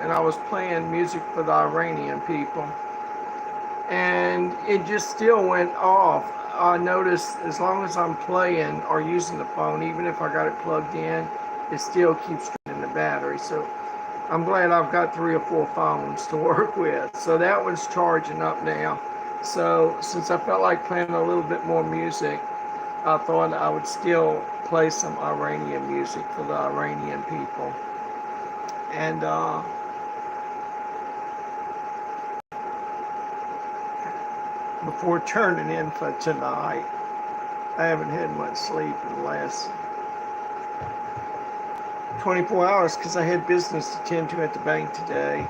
and I was playing music for the Iranian people, and it just still went off. I noticed as long as I'm playing or using the phone, even if I got it plugged in, it still keeps draining the battery. So I'm glad I've got 3 or 4 phones to work with. So that one's charging up now. So since I felt like playing a little bit more music, I thought I would still play some Iranian music for the Iranian people. And before turning in for tonight, I haven't had much sleep in the last 24 hours because I had business to tend to at the bank today.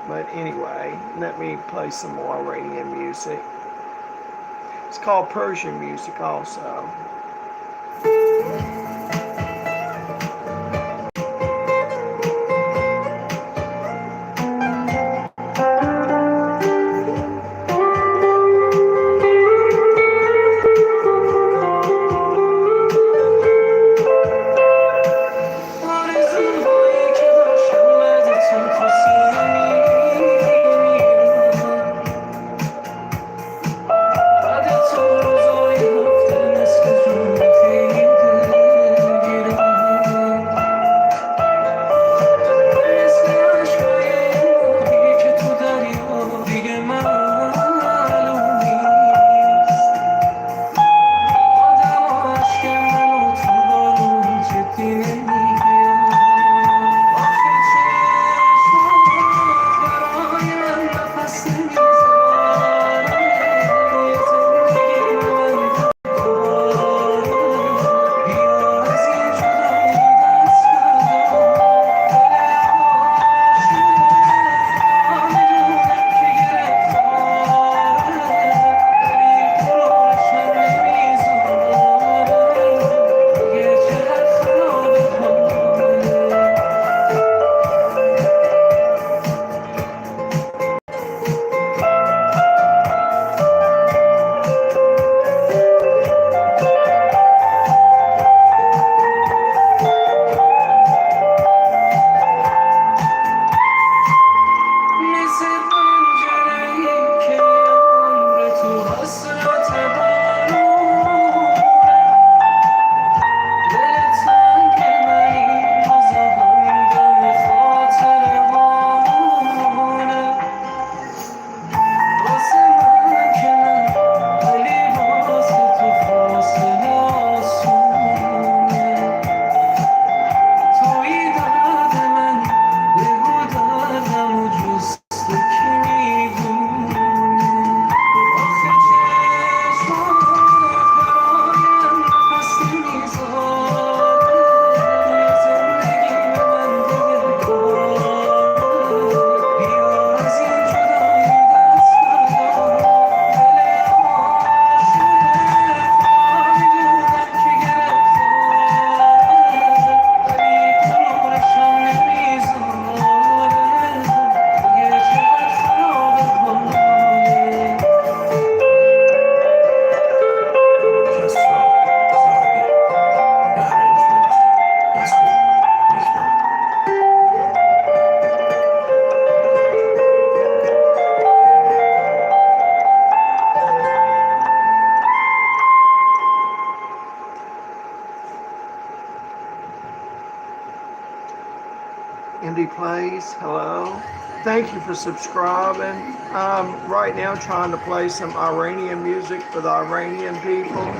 But anyway, let me play some more Iranian music. It's called Persian music also. Indie Plays, hello. Thank you for subscribing. I'm right now trying to play some Iranian music for the Iranian people.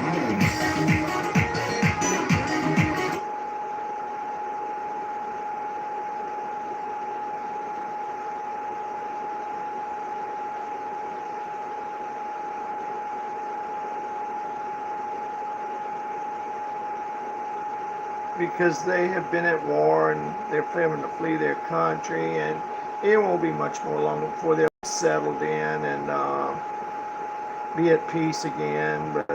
Because they have been at war and they're having to flee their country, and it won't be much more longer before they're settled in and be at peace again. But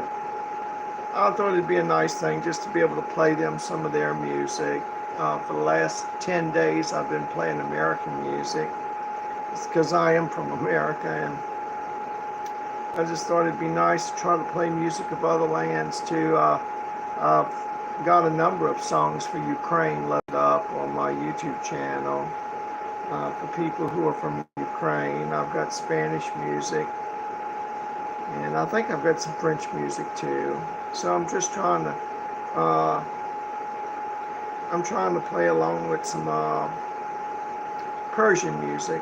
I thought it'd be a nice thing just to be able to play them some of their music. For the last 10 days I've been playing American music. It's because I am from America, and I just thought it'd be nice to try to play music of other lands too. Got a number of songs for Ukraine loaded up on my YouTube channel, for people who are from Ukraine. I've got Spanish music, and I think I've got some French music too. So uh, I'm trying to play along with some Persian music.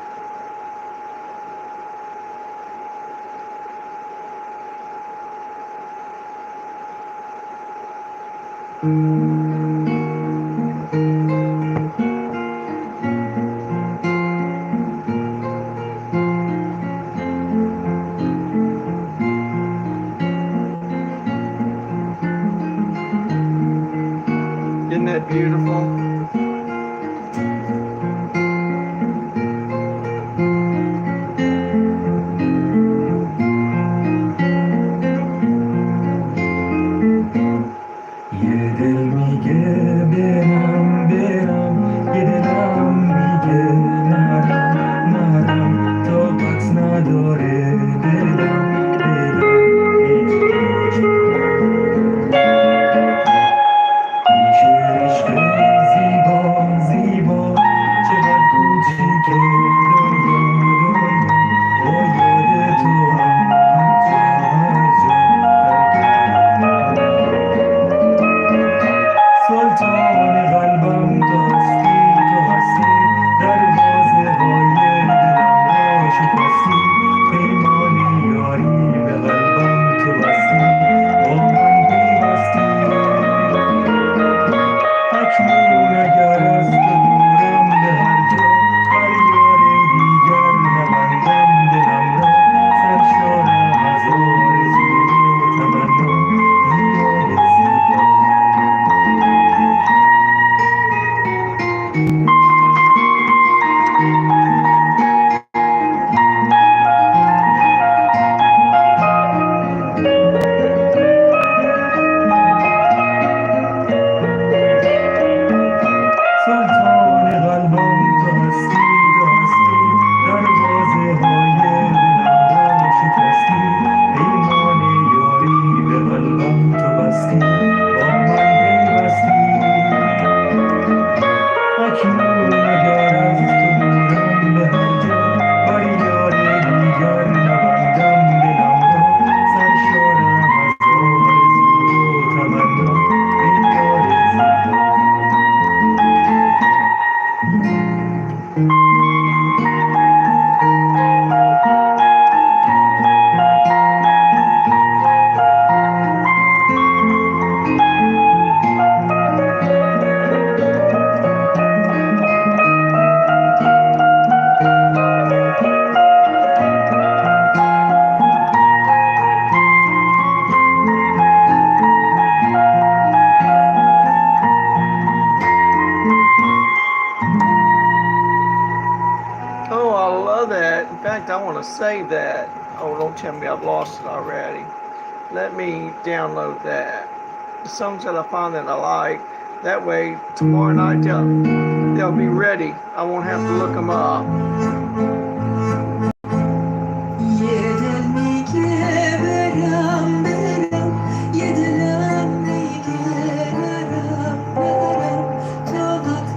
Isn't that beautiful? Oh, I love that. In fact, I want to save that. Oh, don't tell me I've lost it already. Let me download that. The songs that I find that I like. That way, tomorrow night they'll be ready. I won't have to look them up.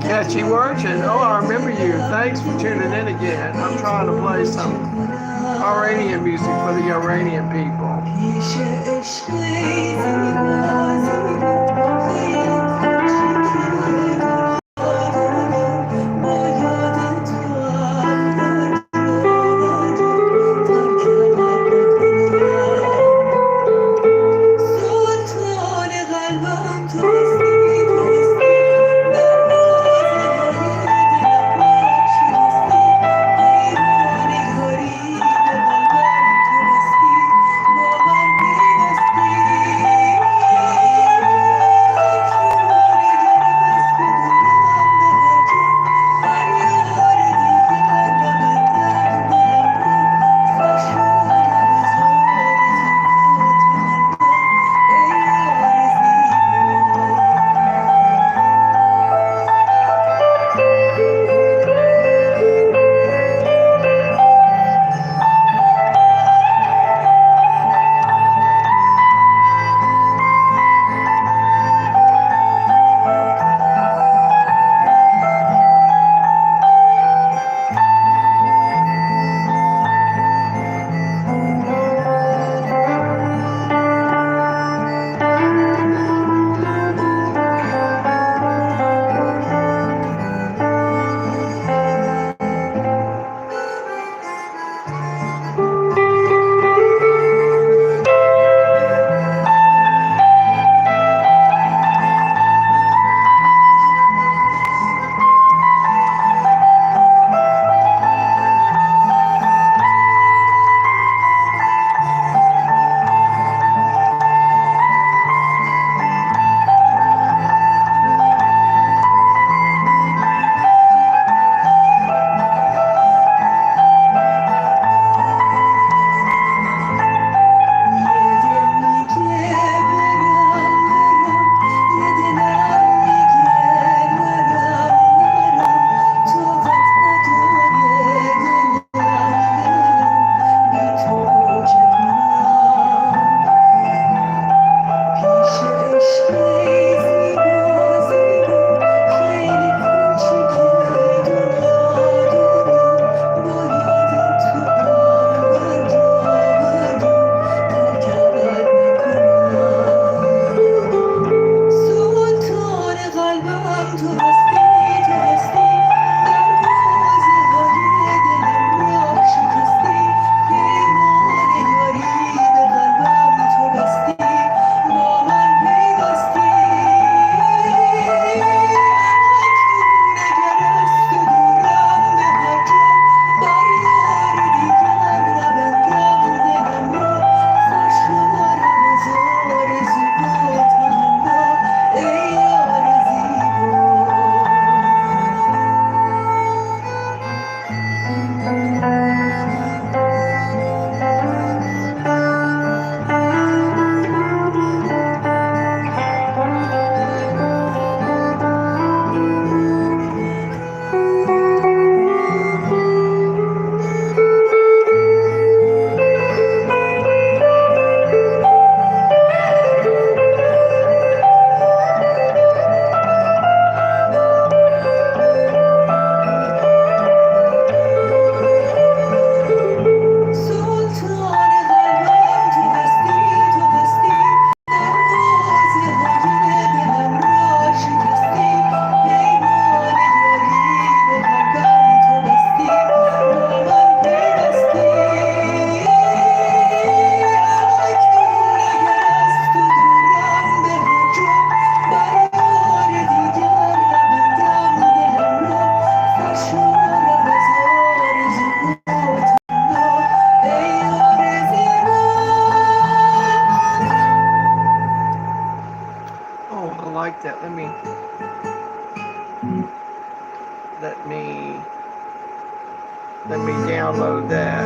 Catchy words, and oh, I remember you. Thanks for tuning in again. I'm trying to play some Iranian music for the Iranian people. Let me download that.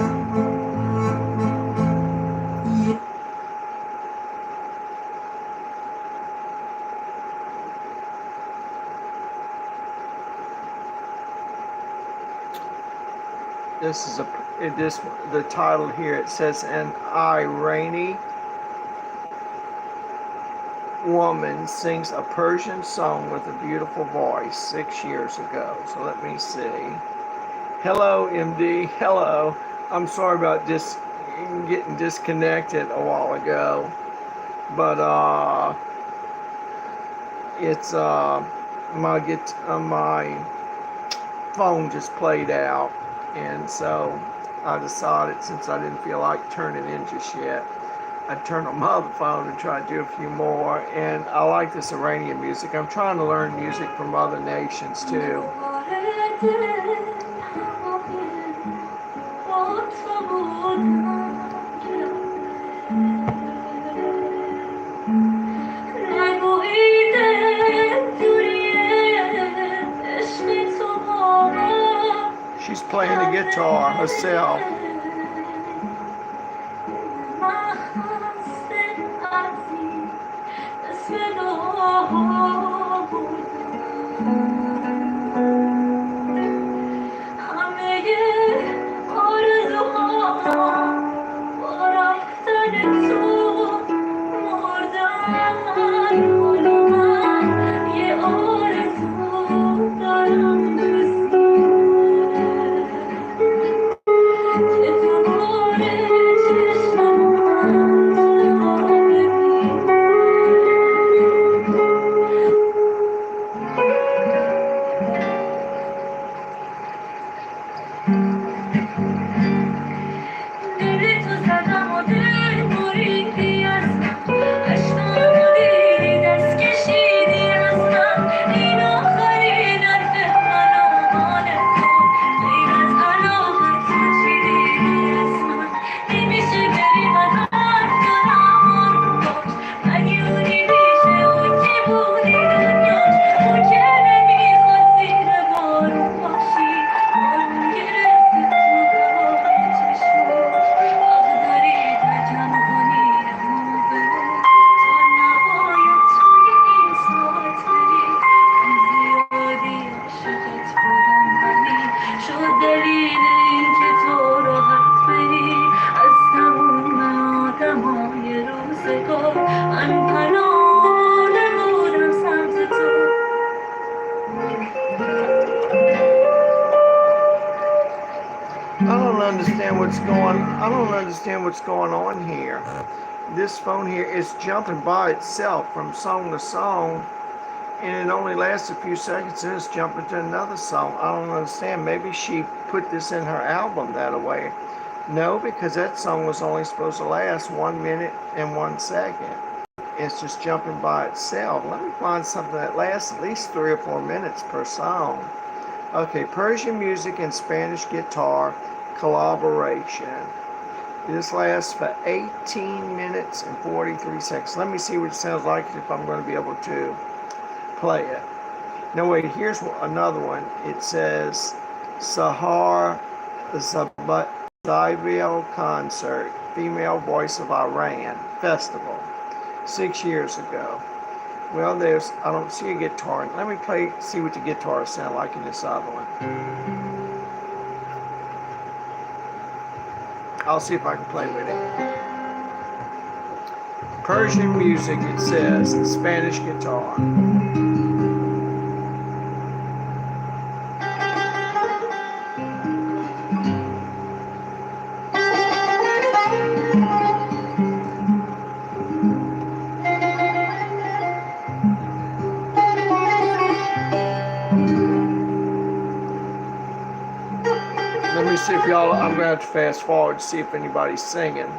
This is the title here. It says an Iranian woman sings a Persian song with a beautiful voice 6 years ago. So let me see. Hello, MD. Hello. I'm sorry about getting disconnected a while ago, but it's my phone just played out, and so I decided, since I didn't feel like turning in just yet, I'd turn on my other phone and try to do a few more. And I like this Iranian music. I'm trying to learn music from other nations too. She's playing the guitar herself. I don't understand what's going on here. This phone here is jumping by itself from song to song, and it only lasts a few seconds and it's jumping to another song. I don't understand. Maybe she put this in her album that way. No, because that song was only supposed to last 1 minute and 1 second. It's just jumping by itself. Let me find something that lasts at least 3 or 4 minutes per song. Okay, Persian music and Spanish guitar collaboration. This lasts for 18 minutes and 43 seconds. Let me see what it sounds like, if I'm going to be able to play it. No, wait, here's another one. It says Sahar Zabiel Concert, Female Voice of Iran Festival, 6 years ago. Well, I don't see a guitar. Let me see what the guitar sounds like in this other one. I'll see if I can play with it. Persian music, it says, Spanish guitar. Let me see if y'all, I'm going to have to fast forward to see if anybody's singing.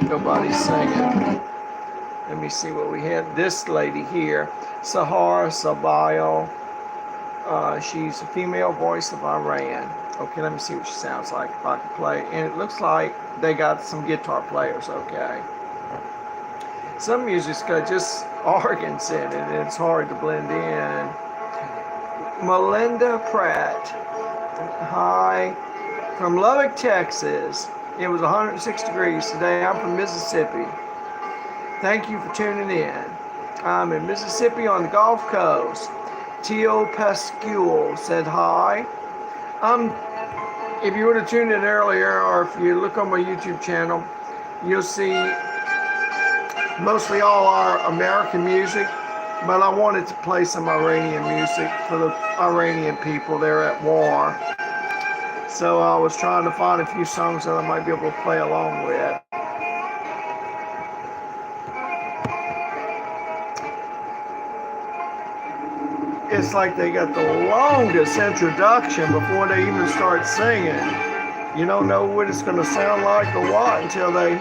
Nobody's singing. Let me see what we have. This lady here, Sahar Sabayo. She's a female voice of Iran. Okay, let me see what she sounds like if I can play. And it looks like they got some guitar players, okay. Some music's got just organs in it, and it's hard to blend in. Melinda Pratt, hi, from Lubbock, Texas. It was 106 degrees today. I'm from Mississippi. Thank you for tuning in. I'm in Mississippi on the Gulf Coast. Teal Pascule said hi. If you would have tuned in earlier, or if you look on my YouTube channel, you'll see mostly all our American music, but I wanted to play some Iranian music for the Iranian people. They're at war. So I was trying to find a few songs that I might be able to play along with. It's like they got the longest introduction before they even start singing. You don't know what it's going to sound like or what until they...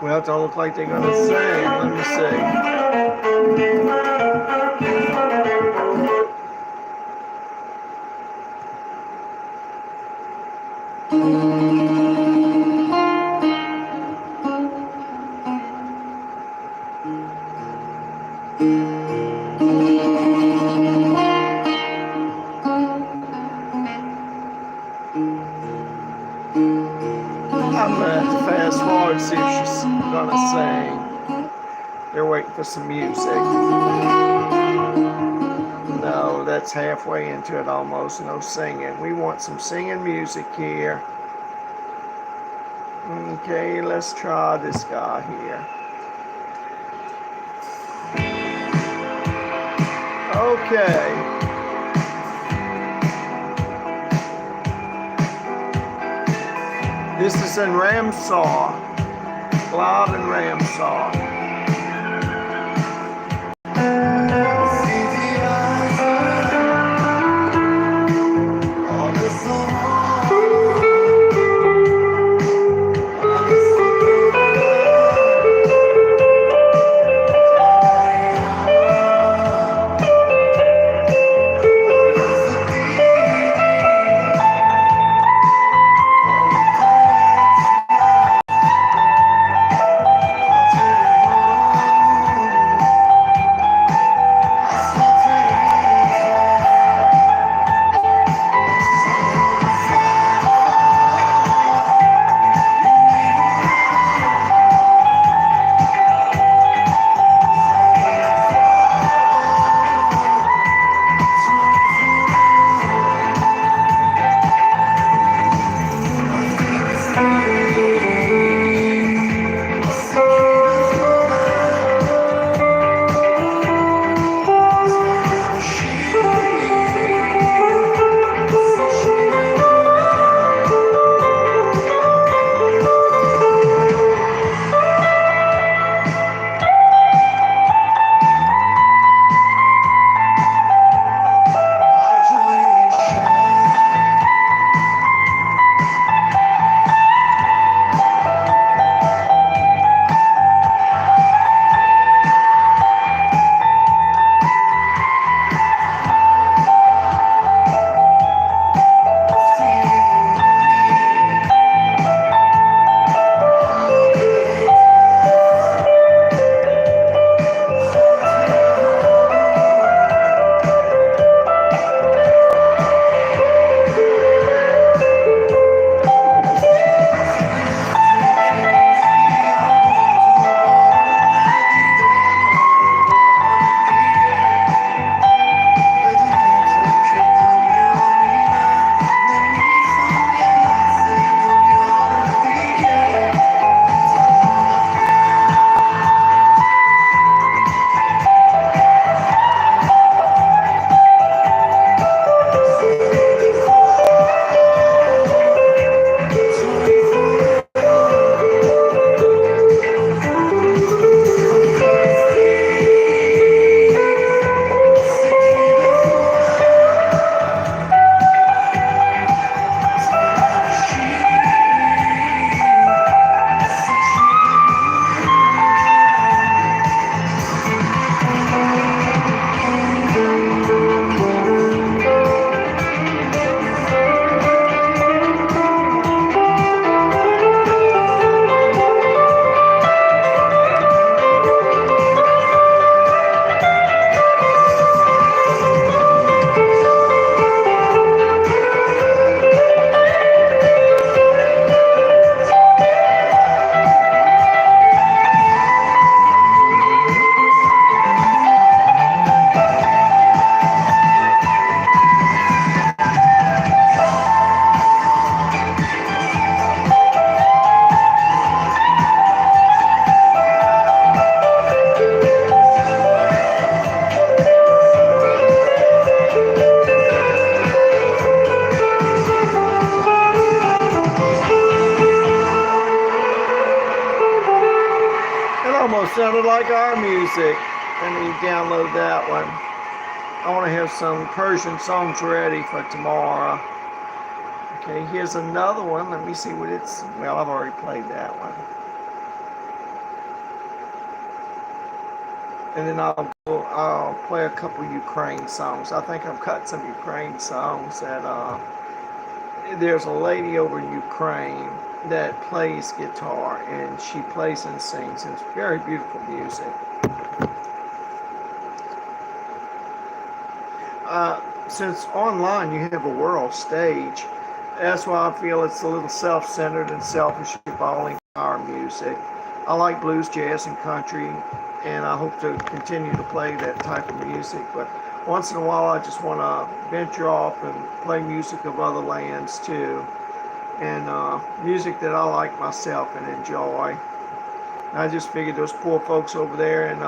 Well, it don't look like they're going to sing. Let me see. I'm going to have to fast forward and see if she's going to sing. They're waiting for some music. No, that's halfway into it almost. No singing. We want some singing music here. Okay, let's try this guy here. Okay. This is in Ramsaw, Cloud and Ramsaw. sounded like our music. Let me download that one. I want to have some Persian songs ready for tomorrow. Okay, here's another one. Let me see what it's... Well, I've already played that one. And then I'll play a couple Ukraine songs. I think I've cut some Ukraine songs that... there's a lady over in Ukraine that plays guitar, and she plays and sings. It's very beautiful music. Since online you have a world stage, that's why I feel it's a little self-centered and selfish if I only our music. I like blues, jazz, and country, and I hope to continue to play that type of music, but once in a while I just want to venture off and play music of other lands too, and music that I like myself and enjoy. I just figured those poor folks over there in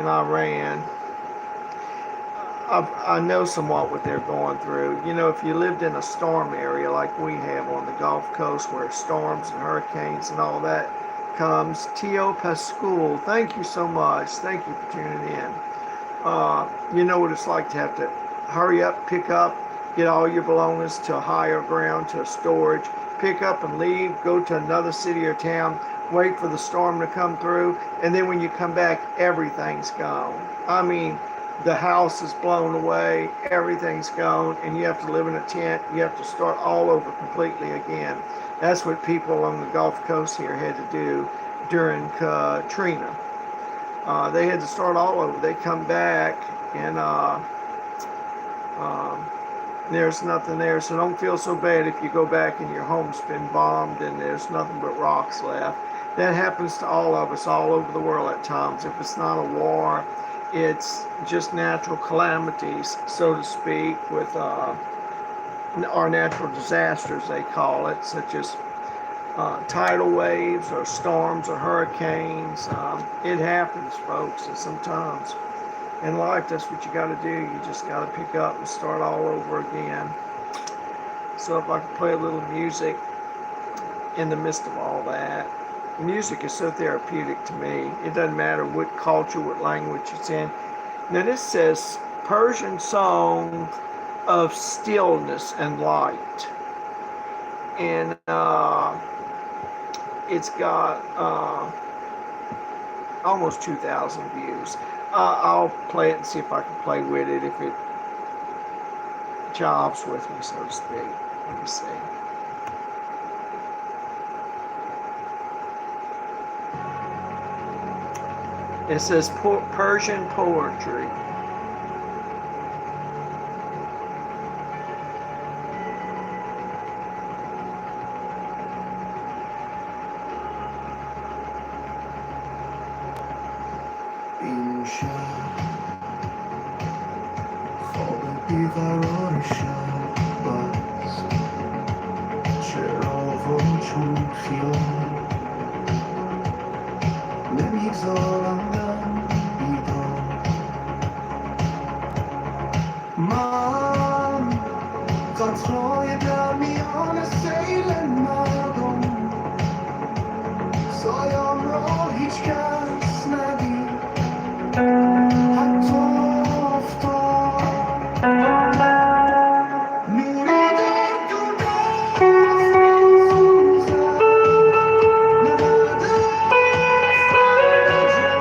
Iran, I know somewhat what they're going through. You know, if you lived in a storm area like we have on the Gulf Coast, where storms and hurricanes and all that comes. Tio Pascoal, thank you so much. Thank you for tuning in. You know what it's like to have to hurry up, pick up, get all your belongings to a higher ground, to a storage, pick up and leave, go to another city or town, wait for the storm to come through, and then when you come back, everything's gone. I mean, the house is blown away, everything's gone, and you have to live in a tent. You have to start all over completely again. That's what people along the Gulf Coast here had to do during Katrina. They had to start all over. They come back, and there's nothing there. So don't feel so bad if you go back and your home's been bombed and there's nothing but rocks left. That happens to all of us all over the world at times. If it's not a war, it's just natural calamities, so to speak, with our natural disasters, they call it, such as tidal waves or storms or hurricanes. It happens, folks, and sometimes in life that's what you got to do. You just got to pick up and start all over again. So if I could play a little music in the midst of all that. Music is so therapeutic to me. It doesn't matter what culture, what language it's in. Now this says Persian song of stillness and light, and it's got almost 2,000 views. I'll play it and see if I can play with it, if it jobs with me, so to speak. Let me see. It says Persian poetry. این شب خواب بیقرار شب است، چراغ و چون خیال نمیگذارم بیدار. من قطرهای در میان سیل مردم، سایام را هیچ کس ندید، حتی آفتاب. نوری در دور سوزد، نورد فرجه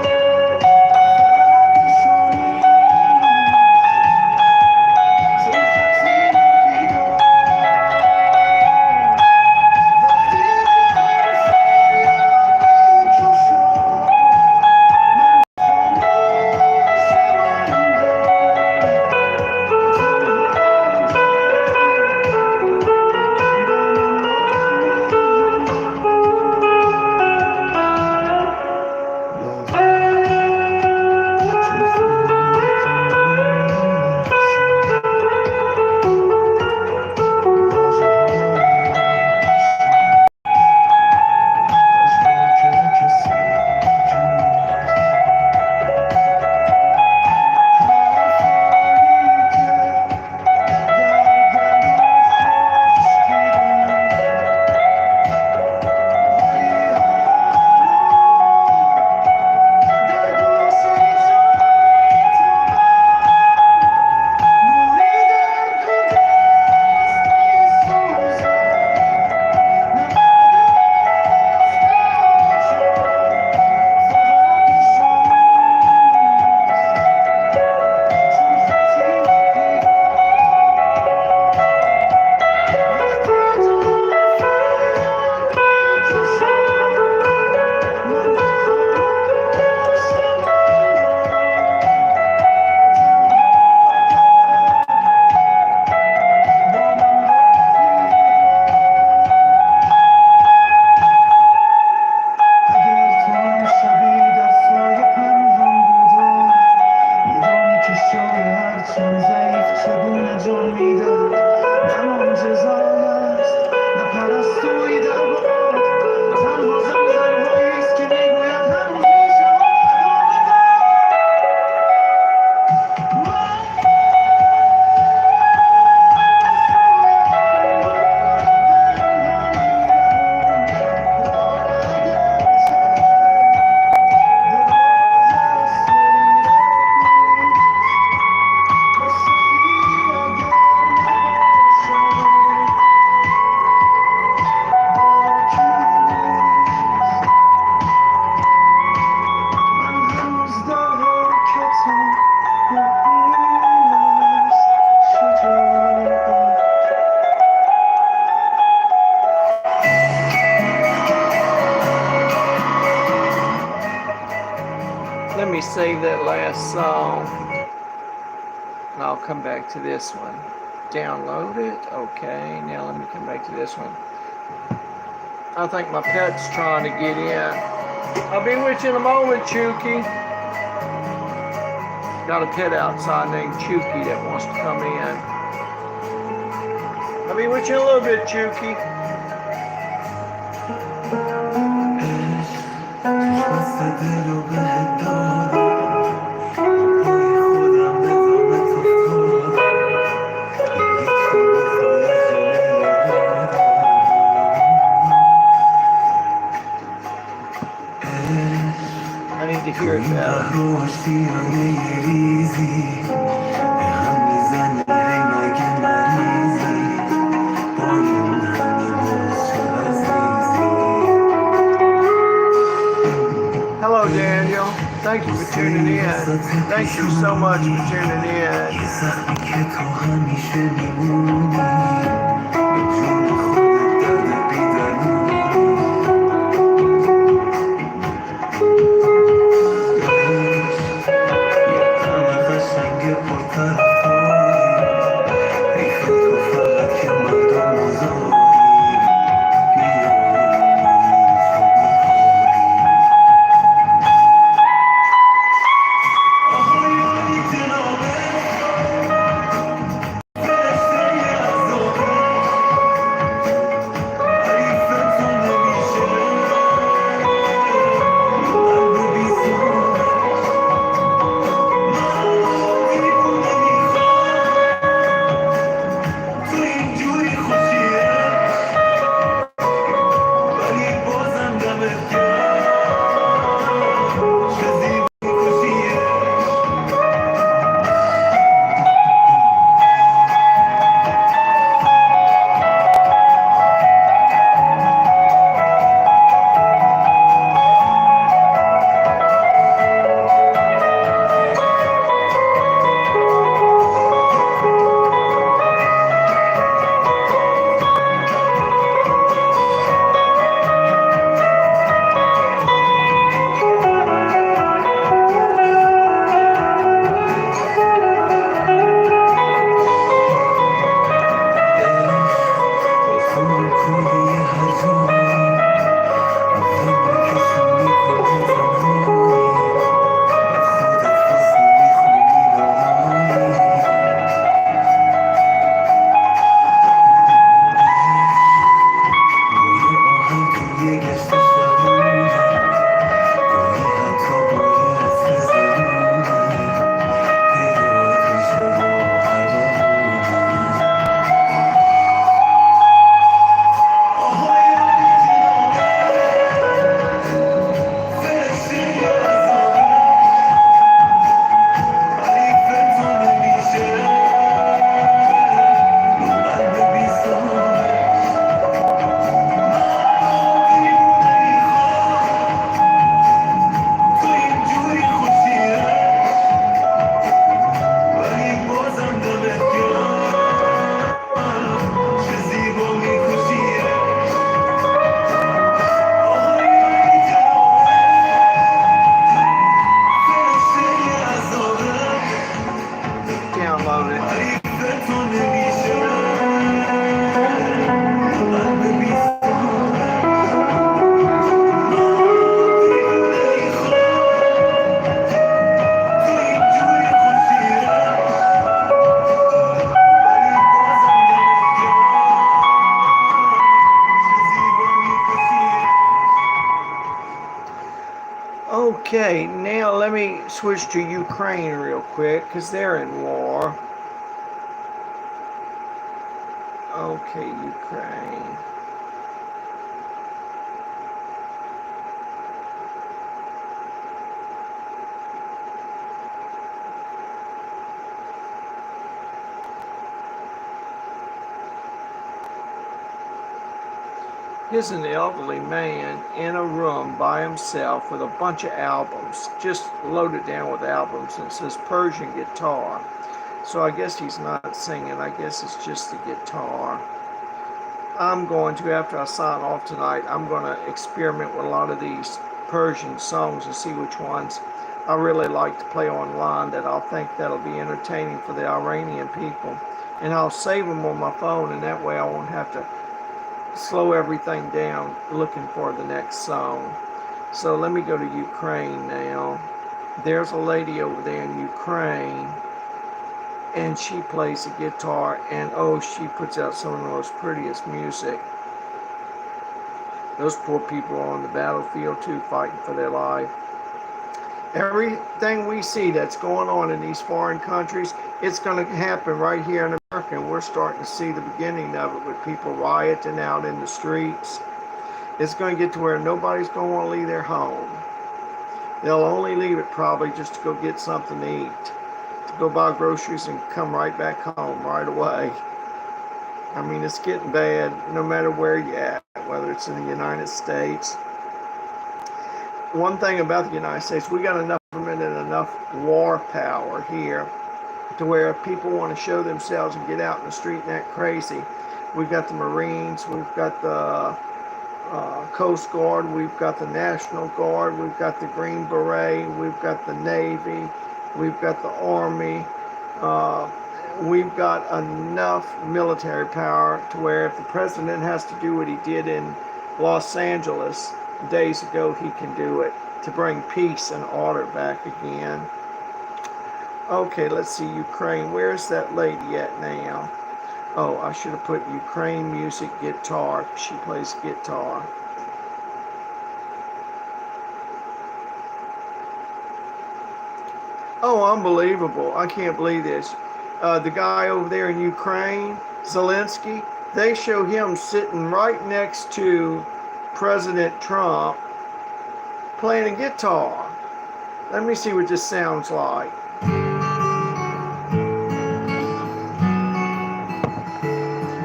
save that last song. And I'll come back to this one. Download it. Okay, now let me come back to this one. I think my pet's trying to get in. I'll be with you in a moment, Chuki. Got a pet outside named Chuki that wants to come in. I'll be with you in a little bit, Chuki. I need to hear it better. Hello, Daniel. Thank you for tuning in. Thank you so much for tuning in. Okay, now let me switch to Ukraine real quick because they're in war. Okay, Ukraine. Here's an elderly man in a room by himself with a bunch of albums, just loaded down with albums, and it says Persian guitar. So I guess he's not singing, I guess it's just the guitar. I'm going to, after I sign off tonight, I'm going to experiment with a lot of these Persian songs and see which ones I really like to play online that I'll think that'll be entertaining for the Iranian people. And I'll save them on my phone, and that way I won't have to slow everything down looking for the next song. So let me go to Ukraine now. There's a lady over there in Ukraine, and she plays the guitar, and oh, she puts out some of the most prettiest music. Those poor people are on the battlefield too, fighting for their life. Everything we see that's going on in these foreign countries, it's going to happen right here in America, and we're starting to see the beginning of it with people rioting out in the streets. It's going to get to where nobody's going to want to leave their home. They'll only leave it probably just to go get something to eat, to go buy groceries and come right back home right away. I mean, it's getting bad no matter where you're at, whether it's in the United States. One thing about the United States, we got enough government and enough war power here to where if people want to show themselves and get out in the street and act crazy, we've got the Marines, we've got the Coast Guard, we've got the National Guard, we've got the Green Beret, we've got the Navy, we've got the Army. We've got enough military power to where if the president has to do what he did in Los Angeles days ago, he can do it to bring peace and order back again. Okay, let's see, Ukraine. Where's that lady at now? Oh, I should have put Ukraine music guitar. She plays guitar. Oh, unbelievable. I can't believe this. The guy over there in Ukraine, Zelensky, they show him sitting right next to President Trump playing a guitar. Let me see what this sounds like.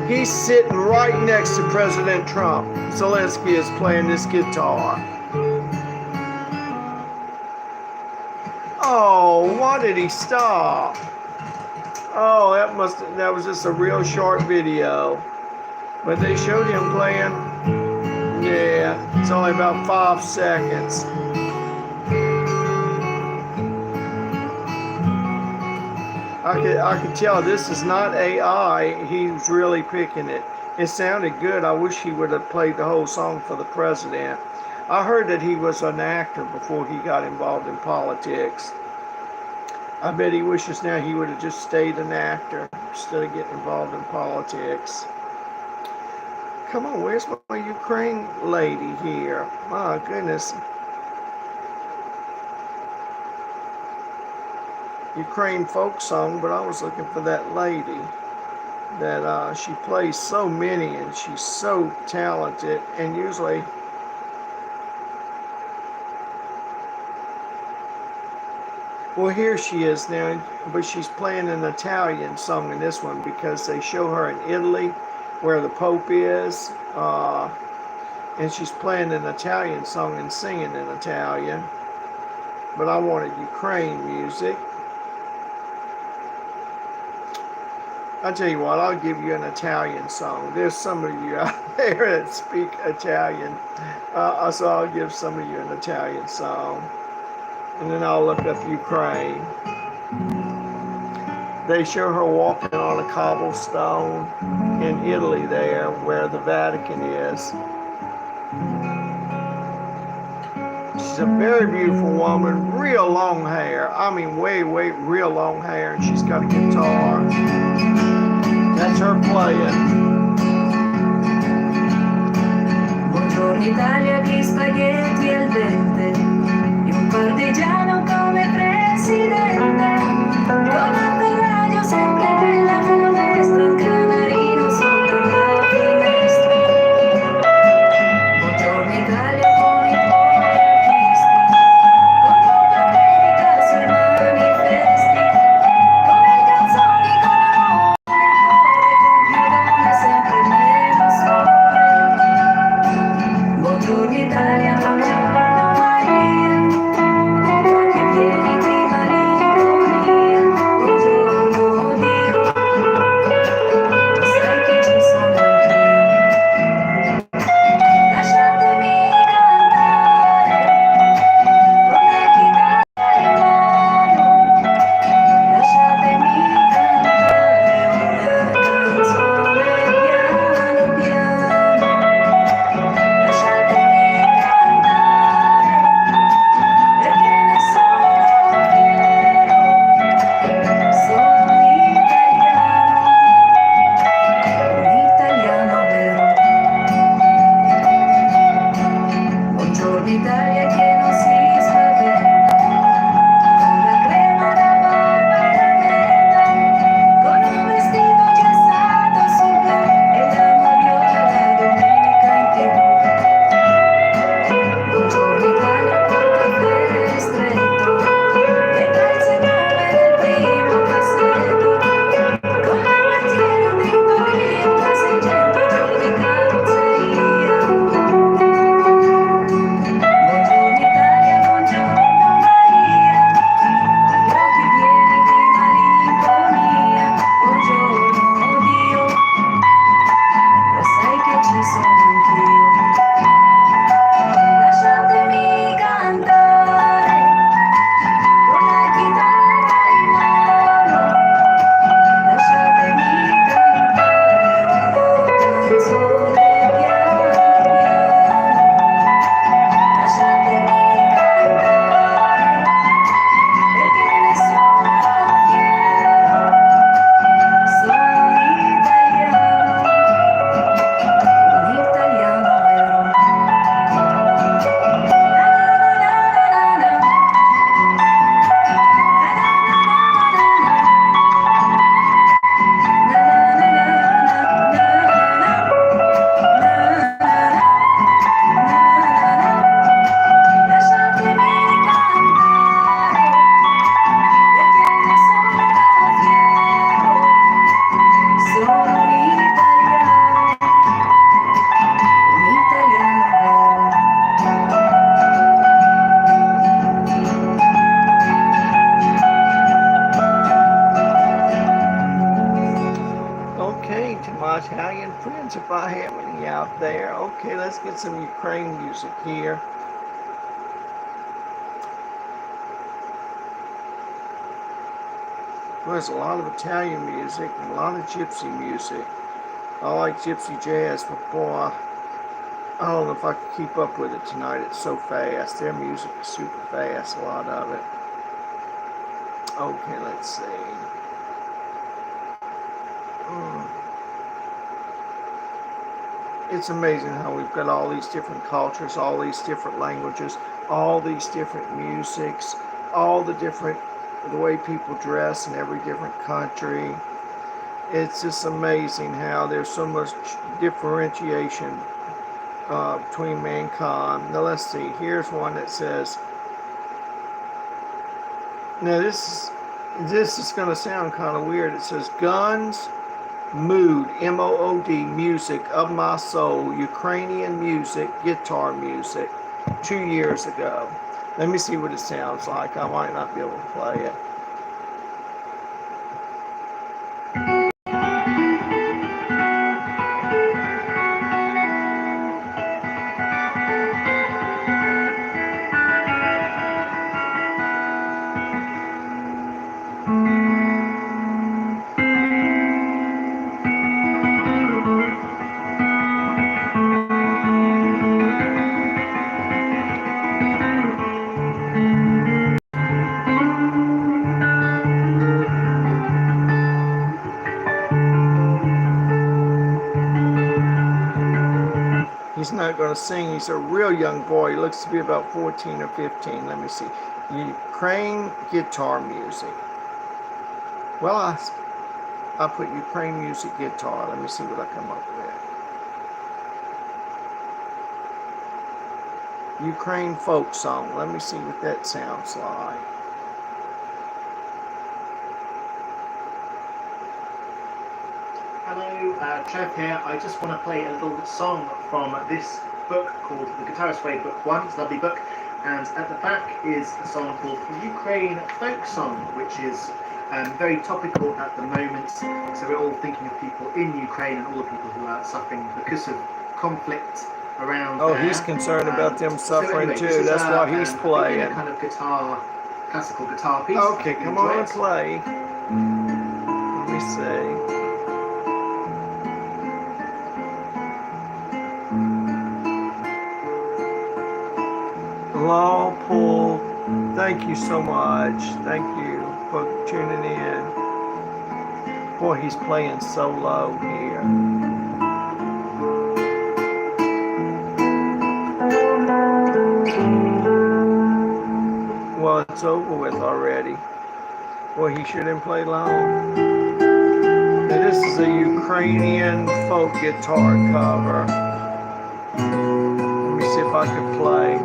He's sitting right next to President Trump. Zelensky is playing this guitar. Oh, why did he stop? Oh, that was just a real short video. But they showed him playing. Yeah, it's only about 5 seconds. I could tell this is not AI. He's really picking it. It sounded good. I wish he would have played the whole song for the president. I heard that he was an actor before he got involved in politics. I bet he wishes now he would have just stayed an actor instead of getting involved in politics. Come on, where's my Ukraine lady here? My goodness. Ukraine folk song, but I was looking for that lady. That she plays so many and she's so talented, and usually well, here she is now, but she's playing an Italian song in this one because they show her in Italy where the Pope is, and she's playing an Italian song and singing in Italian, but I wanted Ukraine music. I'll tell you what, I'll give you an Italian song. There's some of you out there that speak Italian, so I'll give some of you an Italian song. And then I'll look up Ukraine. They show her walking on a cobblestone in Italy there where the Vatican is. She's a very beautiful woman, real long hair. I mean, way, real long hair, and she's got a guitar. That's her playing. Buongiorno Italia, chi spaghetti al dente, e un partigiano come presidente, con l'autoradio sempre nella finestra, il canarino sopra la finestra. Buongiorno Italia con i tuoi artisti, con tutta l'America sui manifesti, con le canzoni, con l'amore, con più donne sempre meno sole. Buongiorno Italia, non ci hanno mai visto. Okay, let's get some Ukraine music here. Well, there's a lot of Italian music and a lot of gypsy music. I like gypsy jazz, but boy, I don't know if I could keep up with it tonight. It's so fast. Their music is super fast, a lot of it. Okay, let's see. It's amazing how we've got all these different cultures, all these different languages, all these different musics, all the way people dress in every different country. It's just amazing how there's so much differentiation between mankind. Now let's see, here's one that says, now this is going to sound kind of weird. It says, guns, mood, M-O-O-D, music of my soul, Ukrainian music, guitar music, 2 years ago. Let me see what it sounds like. I might not be able to play it. He's not going to sing. He's a real young boy. He looks to be about 14 or 15. Let me see. Ukraine guitar music. Well, I put Ukraine music guitar. Let me see what I come up with. Ukraine folk song. Let me see what that sounds like. Hello, Trev here. I just want to play a little song from this book called The Guitarist Way Book 1. It's a lovely book. And at the back is a song called Ukraine Folk Song, which is very topical at the moment. So we're all thinking of people in Ukraine and all the people who are suffering because of conflict around Oh, there. he's concerned about them suffering so anyway, too. That's why he's playing. A kind of classical guitar piece. Okay, come on and play. Let me see. Law Pool, thank you so much. Thank you for tuning in. Boy, he's playing so low here. Well, it's over with already. Boy, he shouldn't play long. Now, this is a Ukrainian folk guitar cover. Let me see if I can play.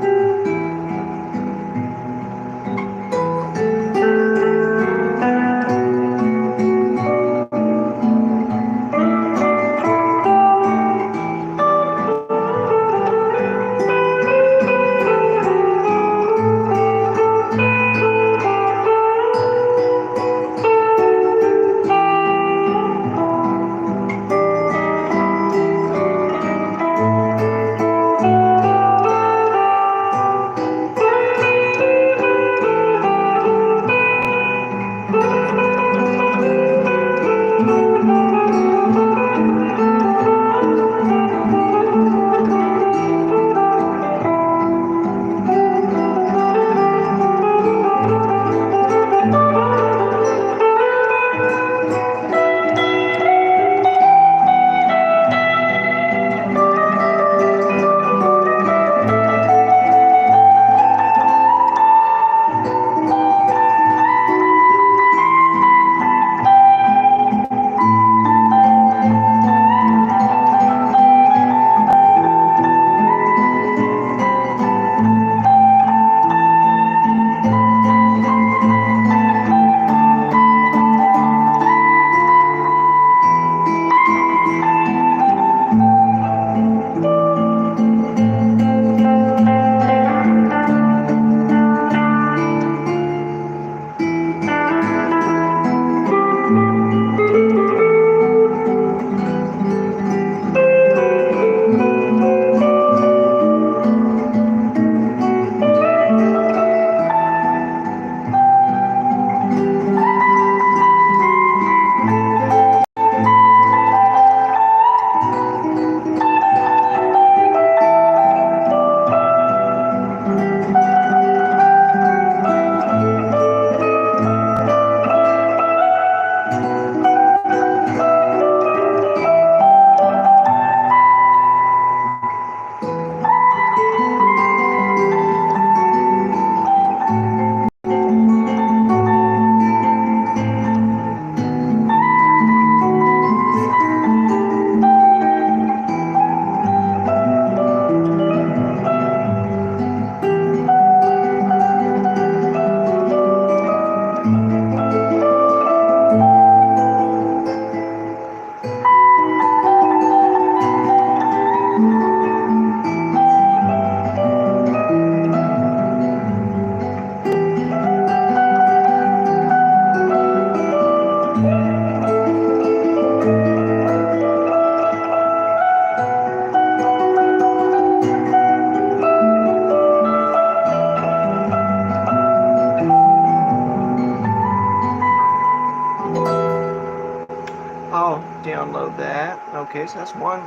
Okay, so that's one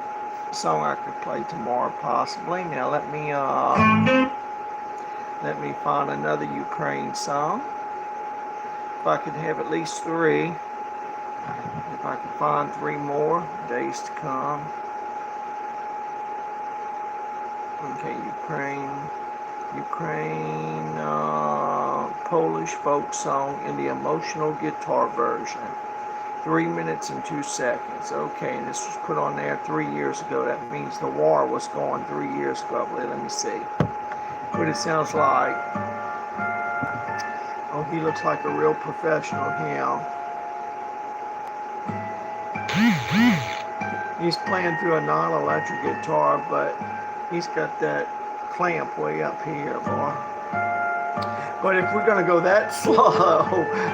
song I could play tomorrow possibly. Now let me find another Ukraine song. If I could have at least 3. If I could find 3 more, days to come. Okay, Ukraine, Polish folk song in the emotional guitar version. 3 minutes and 2 seconds. Okay, and this was put on there 3 years ago. That means the war was going 3 years ago, I believe. Let me see what it sounds like. Oh, he looks like a real professional, him. He's playing through a non-electric guitar, but he's got that clamp way up here, boy. But if we're going to go that slow,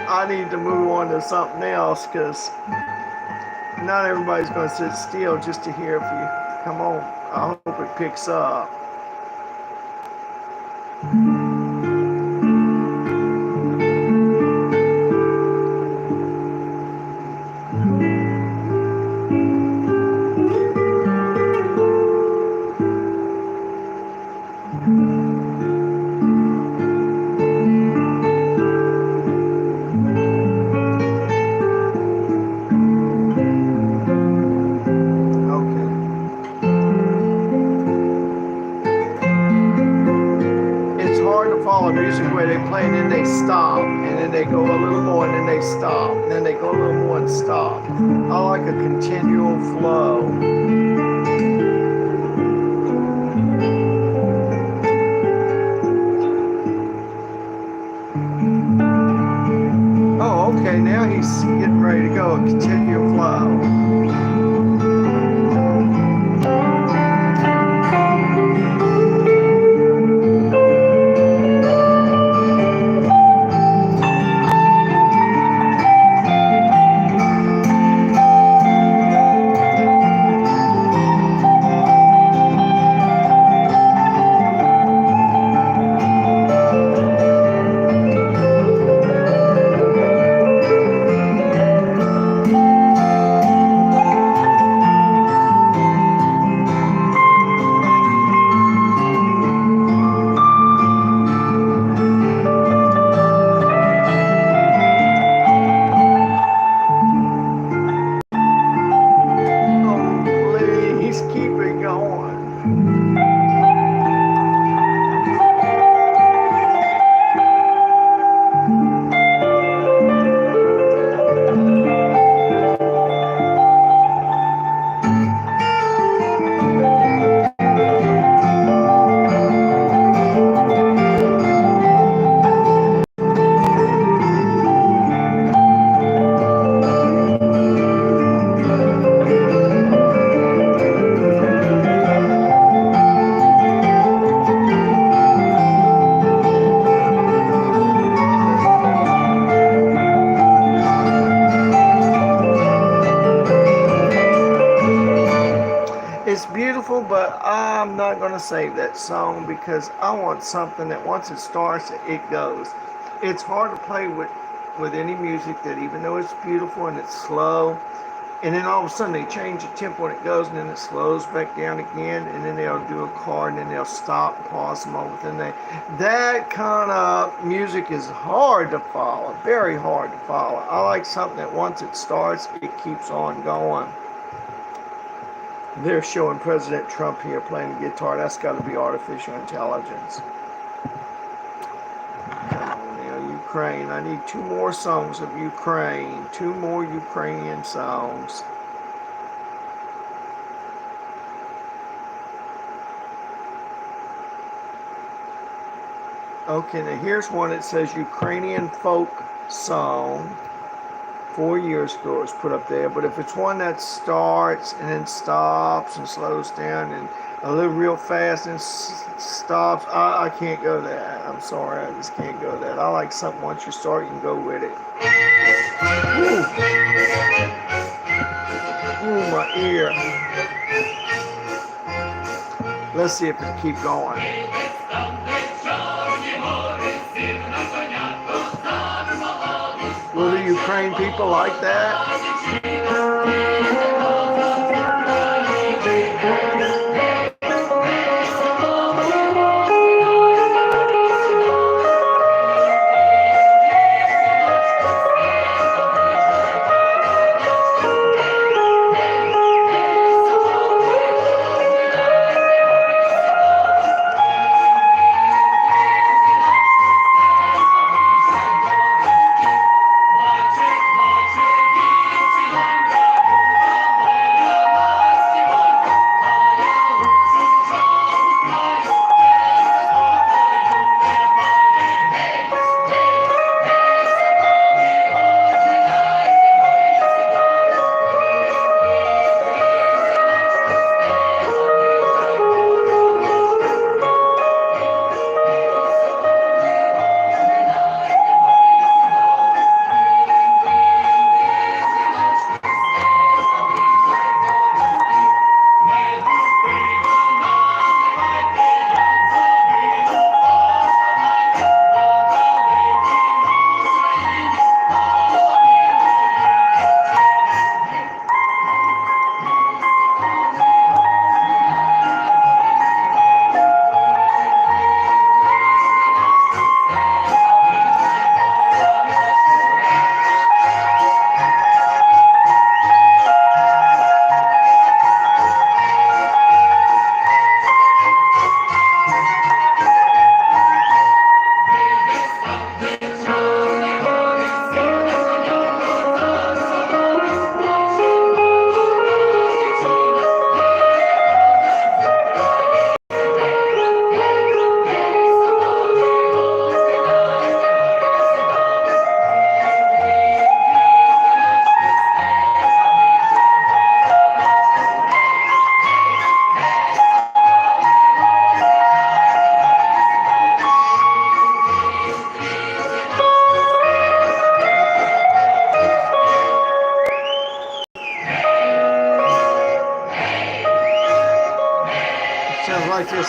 I need to move on to something else, because not everybody's going to sit still just to hear if you come on. I hope it picks up. Music where they play and then they stop, and then they go a little more and then they stop, and then they go a little more and stop. I like a continual flow. Oh, okay, now he's getting ready to go, a continual flow. It's beautiful, but I'm not going to save that song because I want something that once it starts, it goes. It's hard to play with any music that, even though it's beautiful and it's slow, and then all of a sudden they change the tempo and it goes, and then it slows back down again, and then they'll do a chord, and then they'll stop, pause a moment, and that kind of music is hard to follow, very hard to follow. I like something that once it starts, it keeps on going. They're showing President Trump here playing the guitar. That's got to be artificial intelligence. Come on now, Ukraine. I need 2 more songs of Ukraine. 2 more Ukrainian songs. Okay, now here's one that says Ukrainian folk song. 4 years ago it's put up there, but if it's one that starts and then stops and slows down and a little real fast and stops, I can't go that. I'm sorry, I just can't go that. I like something once you start, you can go with it. Ooh, my ear. Let's see if it can keep going. Will the Ukraine people like that?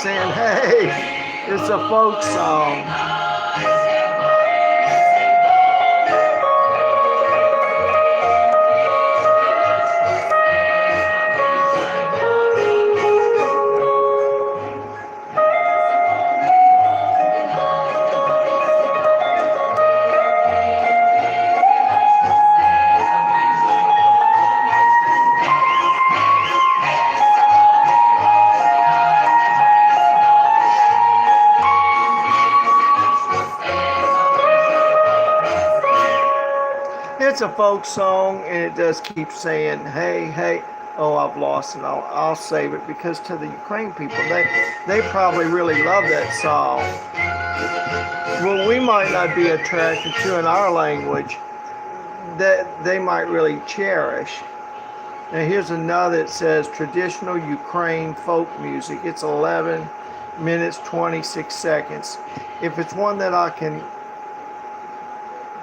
saying, hey, it's a folk song. It's a folk song, and it does keep saying, hey, hey. Oh, I've lost it. I'll save it, because to the Ukraine people, they probably really love that song. Well, we might not be attracted to in our language, that they might really cherish. Now here's another that says traditional Ukraine folk music. It's 11 minutes 26 seconds. If it's one that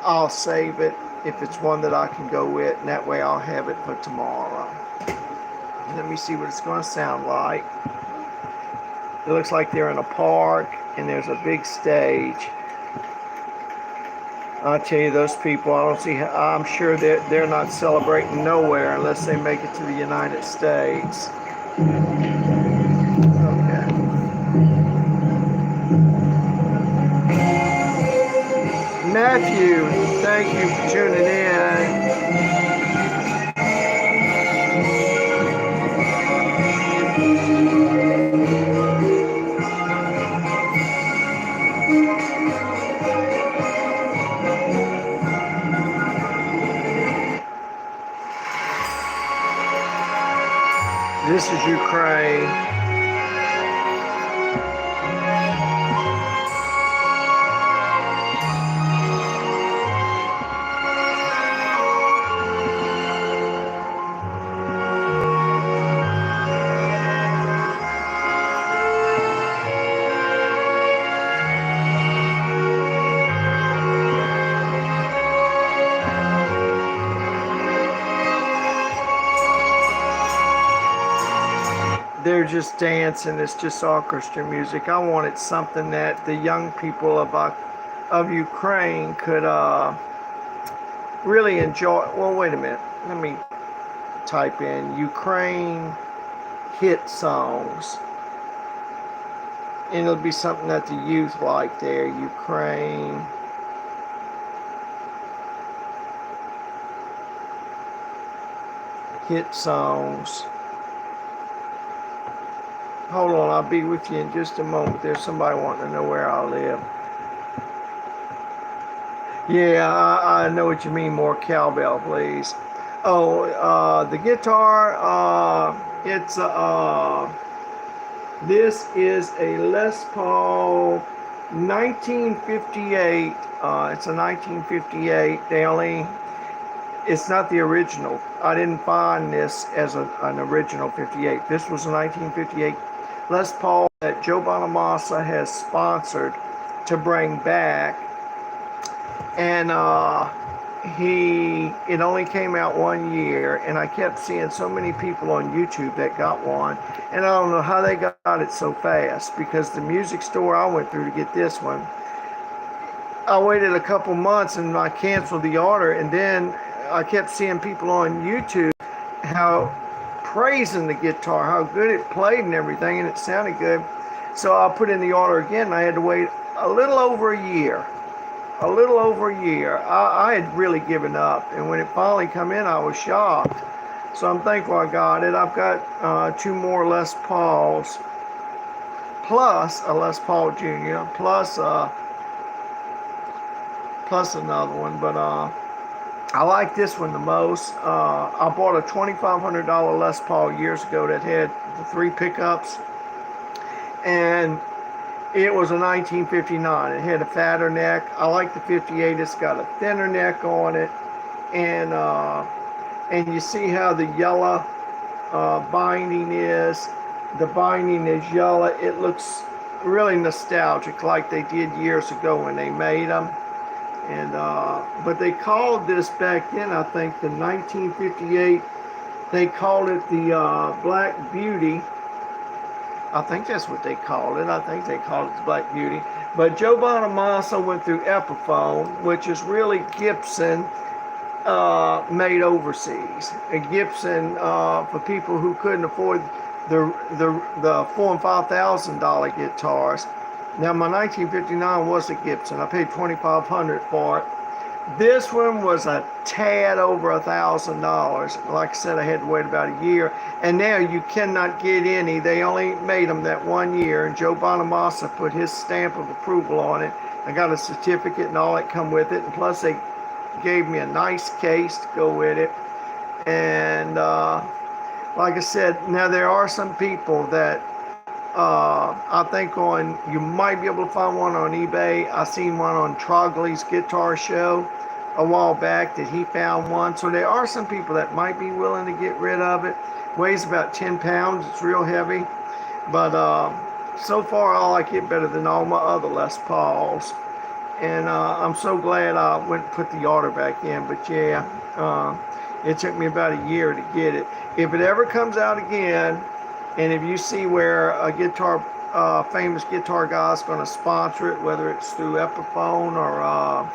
I'll save it. If it's one that I can go with, and that way I'll have it for tomorrow. Let me see what it's going to sound like. It looks like they're in a park, and there's a big stage. I'll tell you, those people, I don't see how, I'm sure they're not celebrating nowhere unless they make it to the United States. Okay. Matthew, thank you for tuning in. This is Ukraine. They're just dancing. It's just orchestra music. I wanted something that the young people of Ukraine could really enjoy. Well, wait a minute. Let me type in Ukraine hit songs, and it'll be something that the youth like there. Ukraine hit songs. Hold on, I'll be with you in just a moment. There's somebody wanting to know where I live. Yeah, I know what you mean. More cowbell, please. Oh, the guitar, this is a Les Paul 1958. It's a 1958. It's not the original. I didn't find this as an original 58. This was a 1958 Les Paul that Joe Bonamassa has sponsored to bring back, and it only came out 1 year, and I kept seeing so many people on YouTube that got one, and I don't know how they got it so fast, because the music store I went through to get this one, I waited a couple months and I canceled the order, and then I kept seeing people on YouTube how praising the guitar, how good it played and everything, and it sounded good. So I put in the order again, and I had to wait a little over a year. I had really given up, and when it finally come in, I was shocked. So I'm thankful I got it. I've got 2 more Les Pauls, plus a Les Paul Jr., plus another one, but I like this one the most. I bought a $2,500 Les Paul years ago that had the 3 pickups, and it was a 1959. It had a fatter neck. I like the 58. It's got a thinner neck on it, and you see how the yellow binding is. The binding is yellow. It looks really nostalgic, like they did years ago when they made them. And but they called this back then, I think, the 1958. They called it the Black Beauty, I think that's what they called it. I think they called it the Black Beauty. But Joe Bonamassa went through Epiphone, which is really Gibson made overseas. A Gibson for people who couldn't afford the $4,000 and $5,000 guitars. Now my 1959 was a Gibson. I paid $2,500 for it. This one was a tad over $1,000. Like I said, I had to wait about a year, and now you cannot get any. They only made them that 1 year, and Joe Bonamassa put his stamp of approval on it. I got a certificate and all that come with it, and plus they gave me a nice case to go with it. And like I said, now there are some people that I think you might be able to find one on eBay. I seen one on Trogley's Guitar Show a while back that he found one. So there are some people that might be willing to get rid of it. Weighs about 10 pounds. It's real heavy. But so far I like it better than all my other Les Pauls. And I'm so glad I went and put the order back in. But yeah, it took me about a year to get it. If it ever comes out again, and if you see where a famous guitar guy is going to sponsor it, whether it's through Epiphone or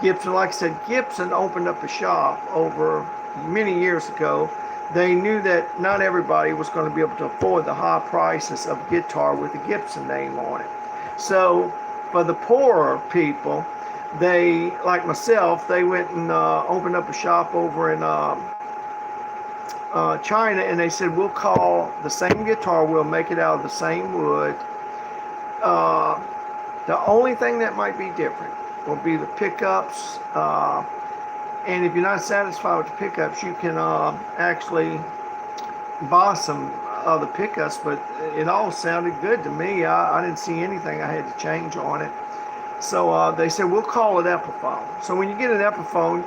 Gibson, like I said, Gibson opened up a shop over many years ago. They knew that not everybody was going to be able to afford the high prices of guitar with the Gibson name on it. So for the poorer people, they, like myself, they went and opened up a shop over in China, and they said, we'll call the same guitar, we'll make it out of the same wood. The only thing that might be different will be the pickups, and if you're not satisfied with the pickups, you can actually buy some other pickups, but it all sounded good to me. I didn't see anything I had to change on it. So they said, we'll call it Epiphone. So when you get an Epiphone,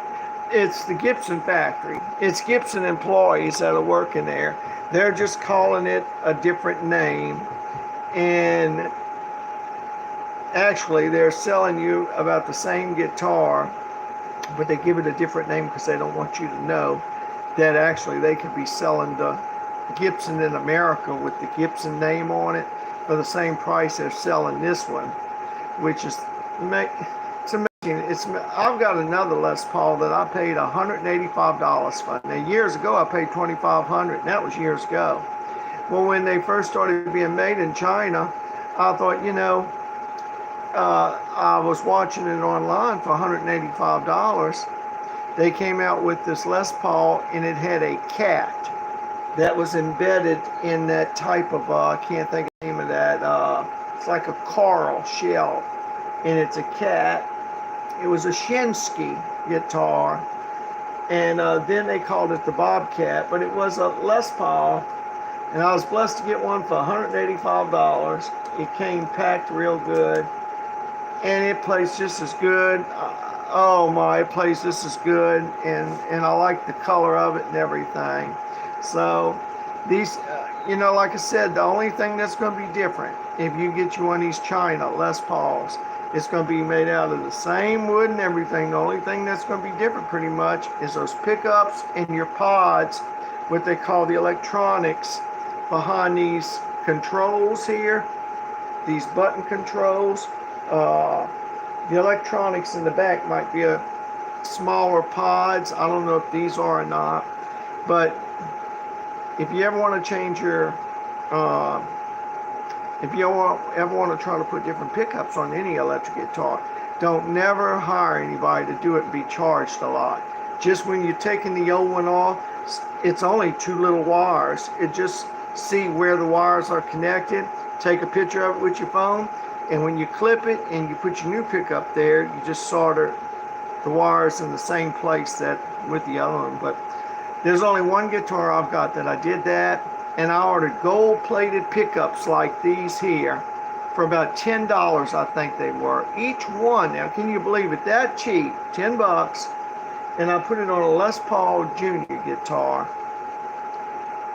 it's the Gibson factory. It's Gibson employees that are working there. They're just calling it a different name. And actually, they're selling you about the same guitar, but they give it a different name because they don't want you to know that actually they could be selling the Gibson in America with the Gibson name on it for the same price they're selling this one, which is it's amazing. I've got another Les Paul that I paid $185 for. Now years ago I paid $2,500, and that was years ago. Well, when they first started being made in China, I thought, I was watching it online for $185. They came out with this Les Paul, and it had a cat that was embedded in that type of, I can't think of the name of that, it's like a coral shell, and it's a cat. It was a Shinsky guitar, and then they called it the Bobcat, but it was a Les Paul, and I was blessed to get one for $185. It came packed real good, and it plays just as good. Oh my, it plays just as good, and I like the color of it and everything. So these, like I said, the only thing that's going to be different if you get you one of these China Les Pauls, it's going to be made out of the same wood and everything. The only thing that's going to be different pretty much is those pickups and your pods, what they call the electronics behind these controls here, these button controls. The electronics in the back might be a smaller pods. I don't know if these are or not, but if you ever want to change your if you ever want to try to put different pickups on any electric guitar, don't never hire anybody to do it and be charged a lot. Just when you're taking the old one off, it's only 2 little wires. It just see where the wires are connected, take a picture of it with your phone, and when you clip it and you put your new pickup there, you just solder the wires in the same place that with the other one. But there's only one guitar I've got that I did that, and I ordered gold-plated pickups like these here for about $10, I think they were. Each one, now can you believe it, that cheap, 10 bucks, and I put it on a Les Paul Jr. guitar.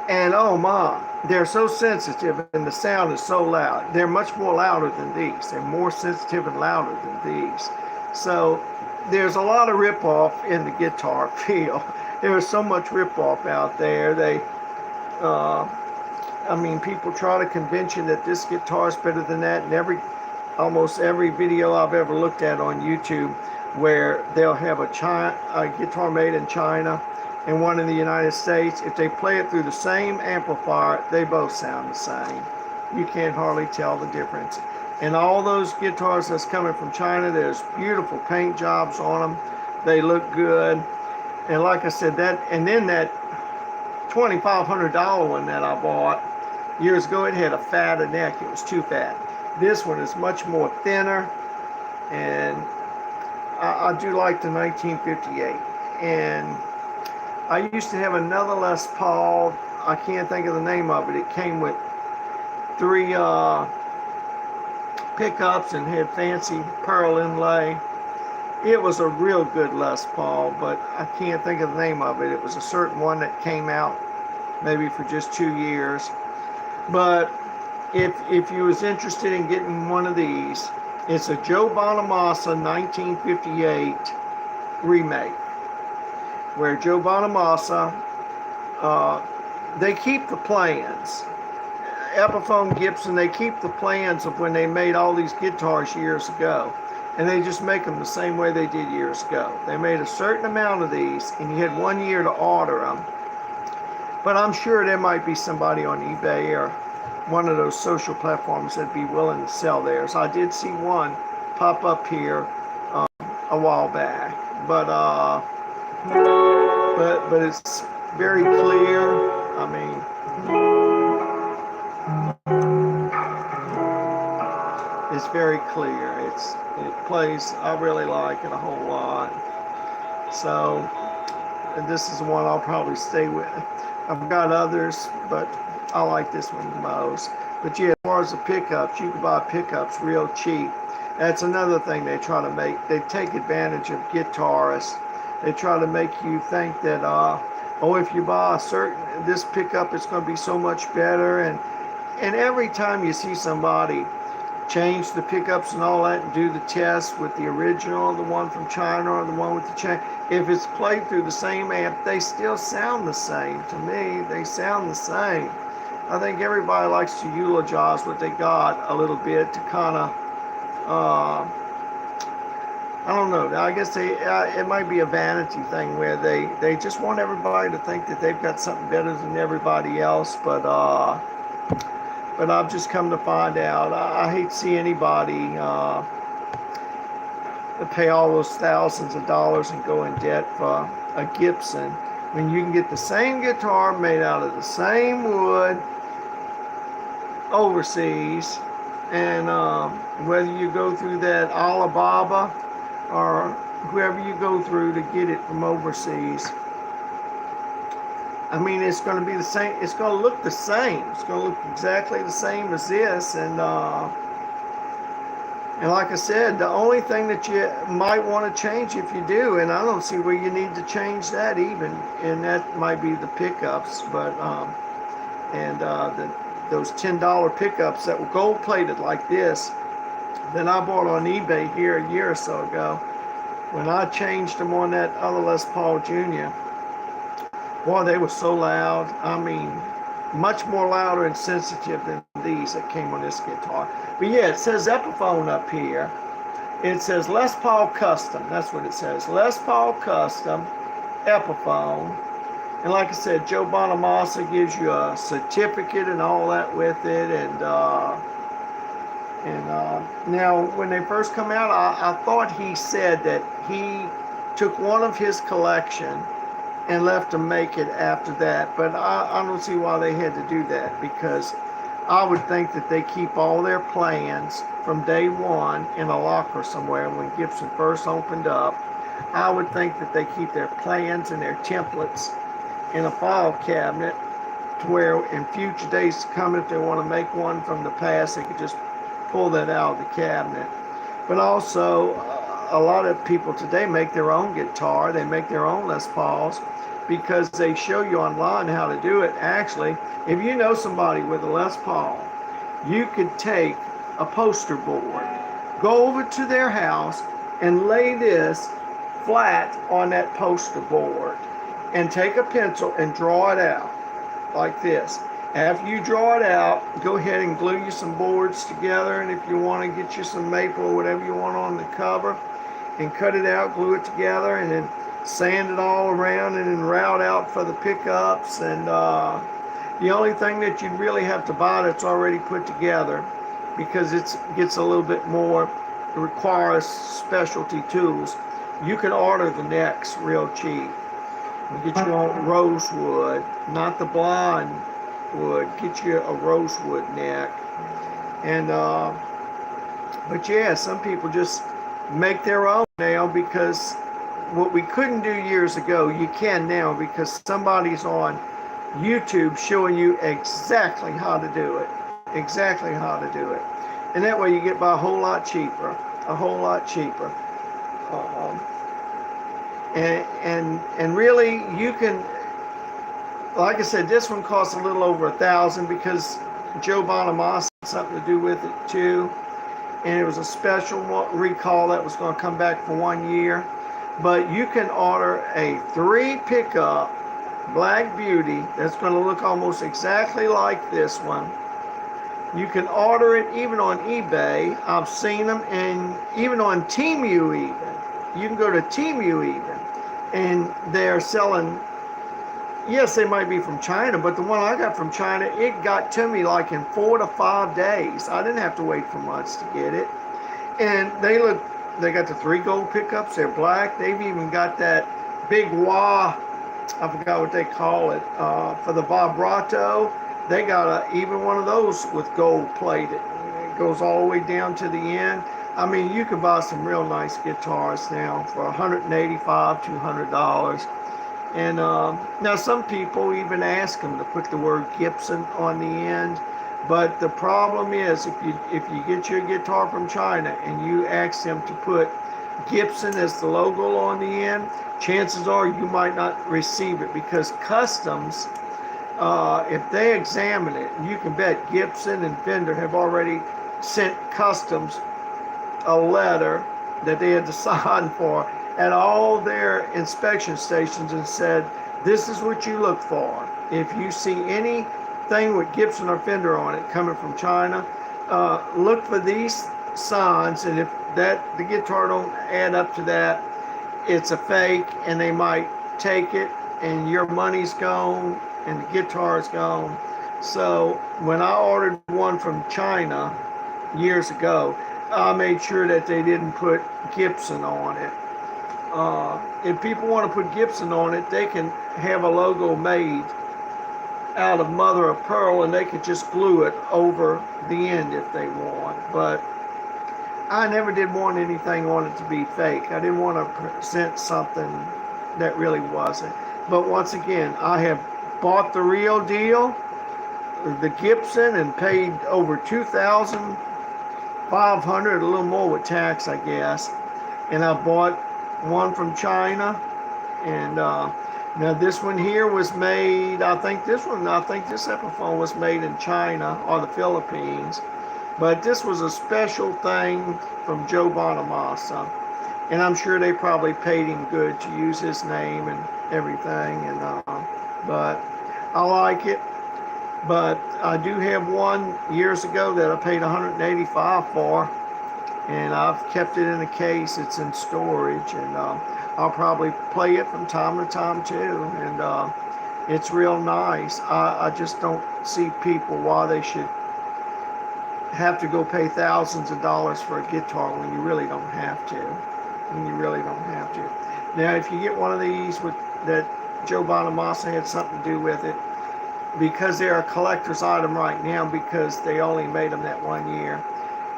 And oh my, they're so sensitive and the sound is so loud. They're much more louder than these. They're more sensitive and louder than these. So there's a lot of rip-off in the guitar field. There is so much rip-off out there. I mean, people try to convince you that this guitar is better than that, and almost every video I've ever looked at on YouTube, where they'll have a guitar made in China and one in the United States. If they play it through the same amplifier, they both sound the same. You can't hardly tell the difference. And all those guitars that's coming from China, there's beautiful paint jobs on them. They look good. And like I said, and then that $2,500 one that I bought years ago, it had a fatter neck. It was too fat. This one is much more thinner, and I do like the 1958. And I used to have another Les Paul. I can't think of the name of it. It came with 3 pickups and had fancy pearl inlay. It was a real good Les Paul, but I can't think of the name of it. It was a certain one that came out maybe for just 2 years. But if you was interested in getting one of these, it's a Joe Bonamassa 1958 remake, where Joe Bonamassa, they keep the plans. Epiphone, Gibson, they keep the plans of when they made all these guitars years ago, and they just make them the same way they did years ago. They made a certain amount of these, and you had 1 year to order them. But I'm sure there might be somebody on eBay or one of those social platforms that'd be willing to sell theirs. I did see one pop up here a while back, but it's very clear. I mean, it's very clear. It plays. I really like it a whole lot. So, and this is the one I'll probably stay with. I've got others, but I like this one the most. But yeah, as far as the pickups, you can buy pickups real cheap. That's another thing they try to make. They take advantage of guitarists. They try to make you think that, oh, if you buy this pickup, it's going to be so much better. And every time you see somebody change the pickups and all that and do the test with the original, the one from China or the one with the chain, if it's played through the same amp, they still sound the same. To me, they sound the same. I think everybody likes to eulogize what they got a little bit to kind of, I don't know, I guess it might be a vanity thing where they just want everybody to think that they've got something better than everybody else, but I've just come to find out, I hate to see anybody pay all those thousands of dollars and go in debt for a Gibson when you can get the same guitar made out of the same wood overseas. And whether you go through that Alibaba or whoever you go through to get it from overseas, I mean, it's going to be the same. It's going to look the same. It's going to look exactly the same as this. And like I said, the only thing that you might want to change, if you do, and I don't see where you need to change that even, and that might be the pickups, but those $10 pickups that were gold plated like this that I bought on eBay here a year or so ago, when I changed them on that other Les Paul Jr., boy, they were so loud. I mean, much more louder and sensitive than these that came on this guitar. But yeah, it says Epiphone up here. It says Les Paul Custom. That's what it says. Les Paul Custom Epiphone. And like I said, Joe Bonamassa gives you a certificate and all that with it. And now, when they first come out, I thought he said that he took one of his collection and left to make it after that. But I don't see why they had to do that, because I would think that they keep all their plans from day one in a locker somewhere. When Gibson first opened up, I would think that they keep their plans and their templates in a file cabinet, to where in future days to come, if they want to make one from the past, they could just pull that out of the cabinet. But also, a lot of people today make their own guitar. They make their own Les Pauls because they show you online how to do it. Actually, if you know somebody with a Les Paul, you could take a poster board, go over to their house and lay this flat on that poster board and take a pencil and draw it out like this. After you draw it out, go ahead and glue you some boards together, and if you want to get you some maple or whatever you want on the cover, and cut it out, glue it together, and then sand it all around, and then route out for the pickups. And the only thing that you'd really have to buy that's already put together, because it gets a little bit more, it requires specialty tools. You can order the necks real cheap. You get you on rosewood, not the blonde wood. Get you a rosewood neck. And but yeah, some people just make their own now, because what we couldn't do years ago, you can now, because somebody's on YouTube showing you exactly how to do it. Exactly how to do it. And that way you get by a whole lot cheaper. A whole lot cheaper. And really, you can, like I said, this one costs a little over $1,000 because Joe Bonamassa had something to do with it too. And it was a special recall that was going to come back for 1 year. But you can order a 3 pickup Black Beauty that's going to look almost exactly like this one. You can order it even on eBay. I've seen them, and even on Temu even. You can go to Temu even, and they're selling, yes, they might be from China, but the one I got from China, it got to me like in 4 to 5 days. I didn't have to wait for months to get it. And they got the 3 gold pickups. They're black. They've even got that big wah, I forgot what they call it, for the vibrato. They got even one of those with gold plated. It goes all the way down to the end. I mean, you can buy some real nice guitars now for $185, $200. And now some people even ask them to put the word Gibson on the end. But the problem is, if you get your guitar from China and you ask them to put Gibson as the logo on the end, chances are you might not receive it, because customs, if they examine it, you can bet Gibson and Fender have already sent customs a letter that they had to sign for at all their inspection stations and said, this is what you look for. If you see anything with Gibson or Fender on it coming from China, look for these signs, and if the guitar don't add up to that, it's a fake, and they might take it, and your money's gone, and the guitar's gone. So when I ordered one from China years ago, I made sure that they didn't put Gibson on it. If people want to put Gibson on it, they can have a logo made out of mother of pearl, and they could just glue it over the end if they want. But I never did want anything on it to be fake. I didn't want to present something that really wasn't. But once again, I have bought the real deal, the Gibson, and paid over $2,500, a little more with tax, I guess. And I bought one from China, and now this one here was made, I think this Epiphone was made in China or the Philippines, but this was a special thing from Joe Bonamassa, and I'm sure they probably paid him good to use his name and everything. And but I like it. But I do have one years ago that I paid $185 for, and I've kept it in a case. It's in storage, and I'll probably play it from time to time too. And it's real nice. I just don't see people why they should have to go pay thousands of dollars for a guitar when you really don't have to. When you really don't have to. Now, if you get one of these with that Joe Bonamassa had something to do with it, because they're a collector's item right now, because they only made them that 1 year.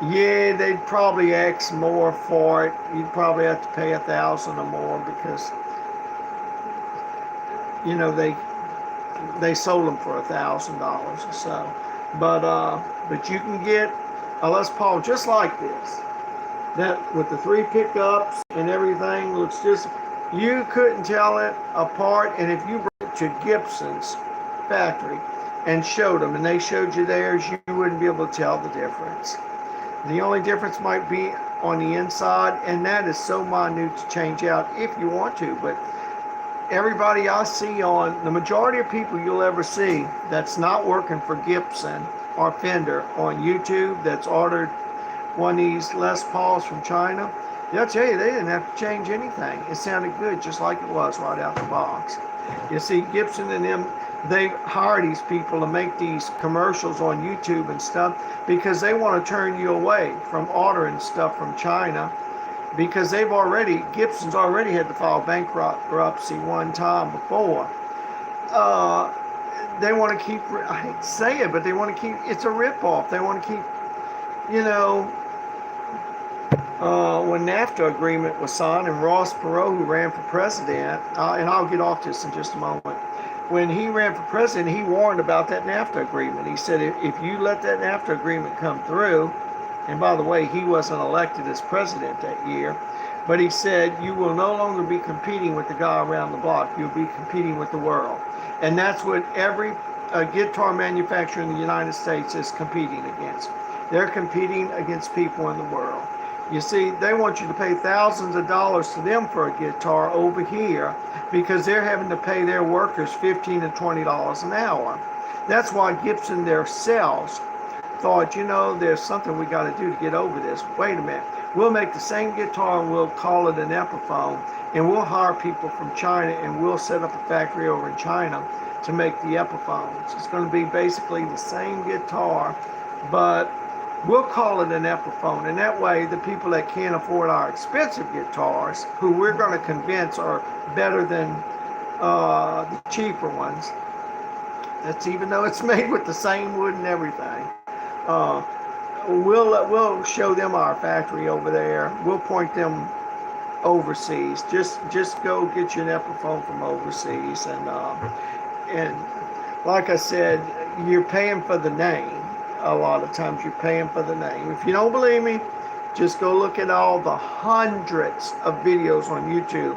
Yeah, they'd probably ask more for it. You'd probably have to pay $1,000 or more, because you know they sold them for $1,000 or so. But you can get a Les Paul just like this, that with the 3 pickups and everything, looks just, you couldn't tell it apart. And if you brought it to Gibson's factory and showed them, and they showed you theirs, you wouldn't be able to tell the difference. The only difference might be on the inside, and that is so minute to change out if you want to. But everybody I see on, the majority of people you'll ever see that's not working for Gibson or Fender on YouTube that's ordered one of these Les Pauls from China, they'll tell you they didn't have to change anything. It sounded good just like it was right out the box. You see, Gibson and them, they hire these people to make these commercials on YouTube and stuff because they want to turn you away from ordering stuff from China, because Gibson's already had to file bankruptcy one time before. They want to keep, I hate to say it, but they want to keep, it's a ripoff. They want to keep, when NAFTA agreement was signed, and Ross Perot, who ran for president, and I'll get off this in just a moment, when he ran for president, he warned about that NAFTA agreement. He said, if you let that NAFTA agreement come through, and by the way, he wasn't elected as president that year, but he said, you will no longer be competing with the guy around the block. You'll be competing with the world. And that's what every guitar manufacturer in the United States is competing against. They're competing against people in the world. You see, they want you to pay thousands of dollars to them for a guitar over here because they're having to pay their workers $15 and $20 an hour. That's why Gibson themselves thought, there's something we got to do to get over this. Wait a minute. We'll make the same guitar and we'll call it an Epiphone, and we'll hire people from China and we'll set up a factory over in China to make the Epiphones. It's going to be basically the same guitar, but we'll call it an Epiphone, and that way the people that can't afford our expensive guitars, who we're going to convince are better than the cheaper ones, that's even though it's made with the same wood and everything, we'll show them our factory over there. We'll point them overseas. Just go get you an Epiphone from overseas, and like I said, you're paying for the name. A lot of times you're paying for the name. If you don't believe me, just go look at all the hundreds of videos on YouTube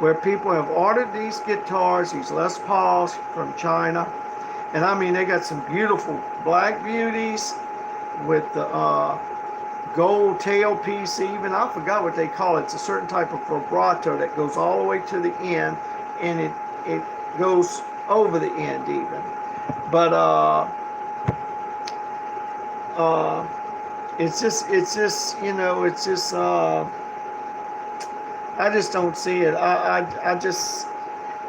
where people have ordered these guitars, these Les Pauls from China. And I mean, they got some beautiful black beauties with the gold tailpiece even. I forgot what they call it. It's a certain type of vibrato that goes all the way to the end, and it goes over the end even. But it's just I just don't see it. I just,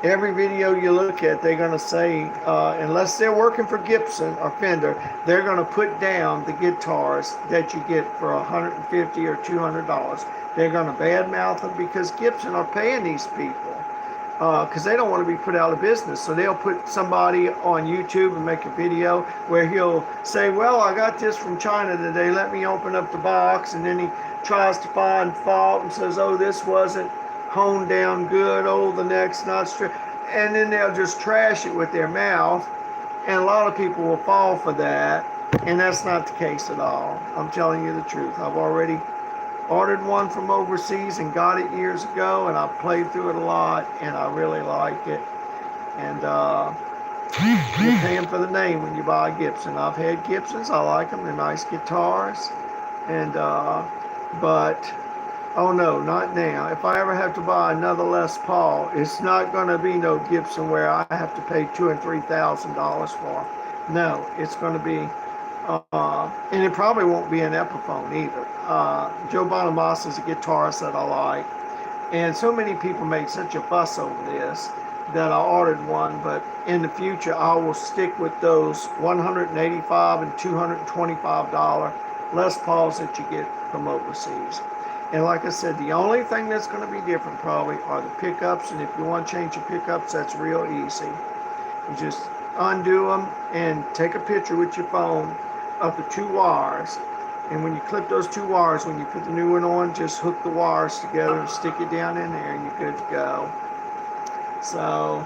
every video you look at, they're going to say, unless they're working for Gibson or Fender, they're going to put down the guitars that you get for $150 or $200. They're going to badmouth them because Gibson are paying these people because they don't want to be put out of business. So they'll put somebody on YouTube and make a video where he'll say, well, I got this from China today. Let me open up the box. And then he tries to find fault and says, oh, this wasn't honed down good. Oh, the neck's not straight. And then they'll just trash it with their mouth. And a lot of people will fall for that. And that's not the case at all. I'm telling you the truth. I've already ordered one from overseas and got it years ago, and I played through it a lot, and I really like it. And you're paying for the name when you buy a Gibson. I've had Gibsons. I like them. They're nice guitars. And but oh no, not now. If I ever have to buy another Les Paul, it's not going to be no Gibson where I have to pay $2,000 and $3,000 for. No, it's going to be, and it probably won't be an Epiphone either. Joe Bonamassa is a guitarist that I like, and so many people make such a fuss over this that I ordered one. But in the future, I will stick with those $185 and $225 Les Pauls that you get from overseas. And like I said, the only thing that's going to be different probably are the pickups. And if you want to change your pickups, that's real easy. You just undo them and take a picture with your phone of the two wires. And when you clip those two wires, when you put the new one on, just hook the wires together and stick it down in there and you're good to go. So,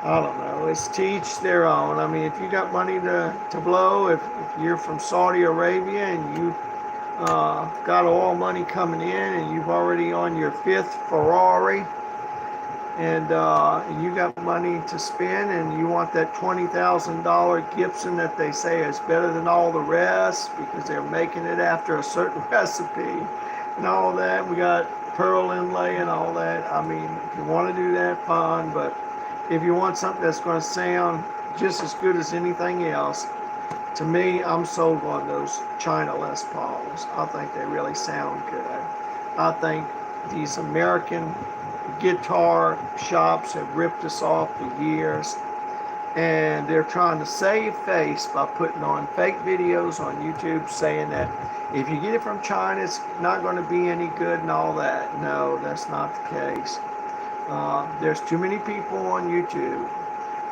I don't know. It's to each their own. I mean, if you got money to blow, if you're from Saudi Arabia and you got oil money coming in and you've already on your 5th Ferrari and you got money to spend and you want that $20,000 Gibson that they say is better than all the rest because they're making it after a certain recipe and all that. We got pearl inlay and all that. I mean, if you want to do that, fine. But if you want something that's going to sound just as good as anything else, to me, I'm sold on those China Les Pauls. I think they really sound good. I think these American guitar shops have ripped us off for years, and they're trying to save face by putting on fake videos on YouTube saying that if you get it from China, it's not going to be any good and all that. No, that's not the case. There's too many people on YouTube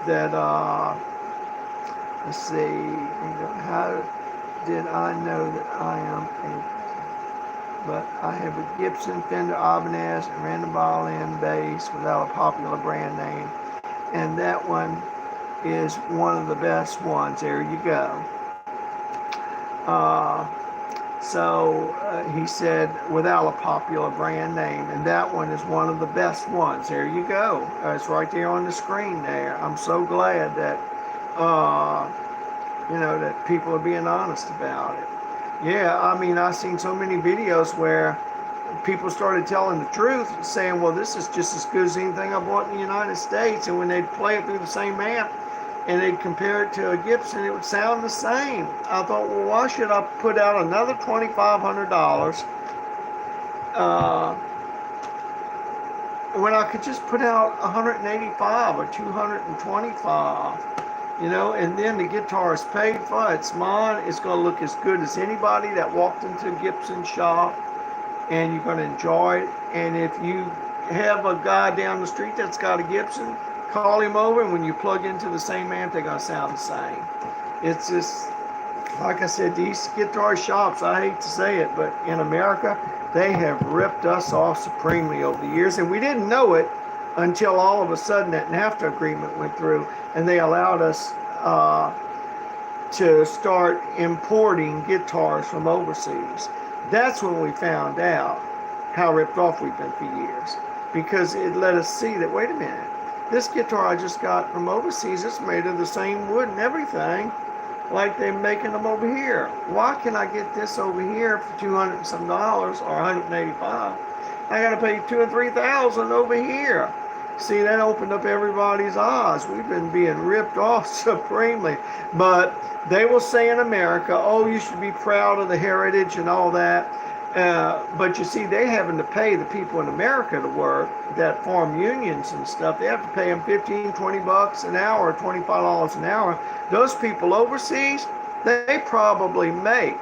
that, let's see, how did I know that I am but I have a Gibson, Fender, Ibanez, and random violin bass without a popular brand name. And that one is one of the best ones. There you go. He said without a popular brand name, and that one is one of the best ones. There you go. It's right there on the screen there. I'm so glad that that people are being honest about it. Yeah, I mean, I've seen so many videos where people started telling the truth, saying, well, this is just as good as anything I bought in the United States. And when they'd play it through the same amp and they'd compare it to a Gibson, it would sound the same. I thought, well, why should I put out another $2,500 when I could just put out $185 or $225? And then the guitar is paid for. It's mine. It's going to look as good as anybody that walked into a Gibson shop, and you're going to enjoy it. And if you have a guy down the street that's got a Gibson, call him over, and when you plug into the same amp, they're going to sound the same. It's just, like I said, these guitar shops, I hate to say it, but in America, they have ripped us off supremely over the years, and we didn't know it until all of a sudden that NAFTA agreement went through and they allowed us to start importing guitars from overseas. That's when we found out how ripped off we've been for years, because it let us see that, wait a minute, this guitar I just got from overseas, it's made of the same wood and everything like they're making them over here. Why can I get this over here for $200 and some or $185? I got to pay $2,000 or $3,000 over here. See, that opened up everybody's eyes. We've been being ripped off supremely. But they will say in America, oh, you should be proud of the heritage and all that. But you see, they're having to pay the people in America to work, that form unions and stuff. They have to pay them $15, $20 an hour, $25 an hour. Those people overseas, they probably make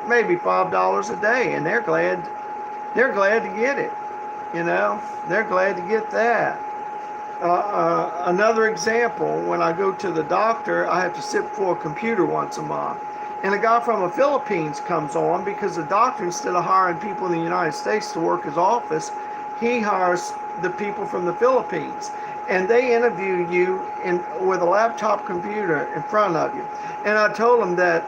maybe $5 a day, and they're glad to get it. They're glad to get that. Another example, when I go to the doctor, I have to sit before a computer once a month. And a guy from the Philippines comes on because the doctor, instead of hiring people in the United States to work his office, he hires the people from the Philippines. And they interview you with a laptop computer in front of you. And I told him that,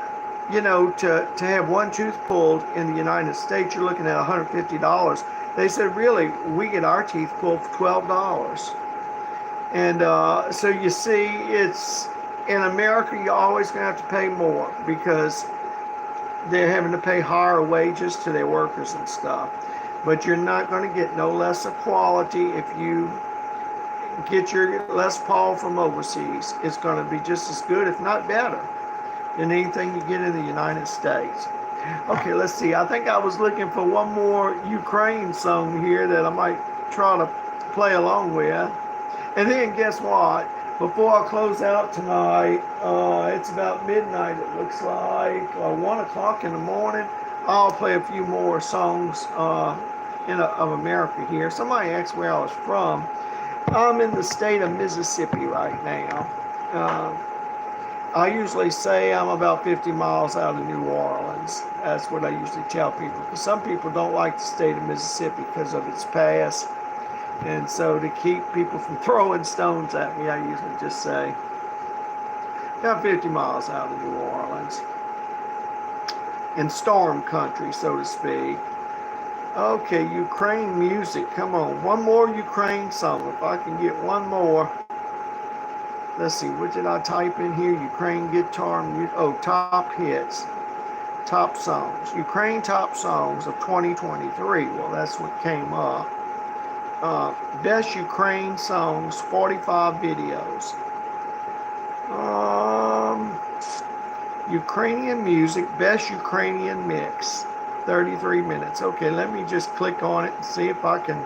to have one tooth pulled in the United States, you're looking at $150. They said, really, we get our teeth pulled for $12. And so you see, it's in America, you're always going to have to pay more because they're having to pay higher wages to their workers and stuff. But you're not going to get no less of quality if you get your Les Paul from overseas. It's going to be just as good, if not better, than anything you get in the United States. Okay, let's see. I think I was looking for one more Ukraine song here that I might try to play along with. And then guess what? Before I close out tonight, it's about midnight, it looks like, 1 o'clock in the morning. I'll play a few more songs of America here. Somebody asked where I was from. I'm in the state of Mississippi right now. I usually say I'm about 50 miles out of New Orleans. That's what I usually tell people. Because some people don't like the state of Mississippi because of its past. And so to keep people from throwing stones at me, I usually just say, about 50 miles out of New Orleans. In storm country, so to speak. Okay, Ukraine music. Come on, one more Ukraine song. If I can get one more. Let's see, what did I type in here? Ukraine guitar music. Oh, top hits. top songs. Ukraine top songs of 2023. Well, that's what came up. Best Ukraine songs, 45 videos. Ukrainian music, best Ukrainian mix, 33 minutes. Okay, let me just click on it and see if I can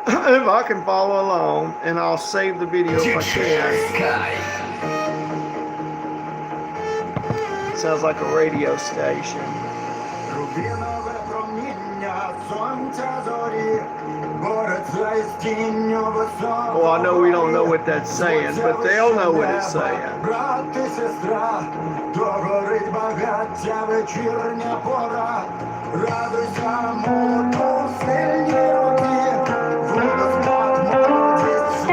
if I can follow along, and I'll save the video if I can. Sounds like a radio station. Рубінове проміння сонця зорі бореться із тінню високо. Oh, I know we don't know what that's saying, but they'll know what it's saying. Брат і сестра, догорить багаття вечірня пора. Радуйся, молоду, сильні роки, водоспад, молодість,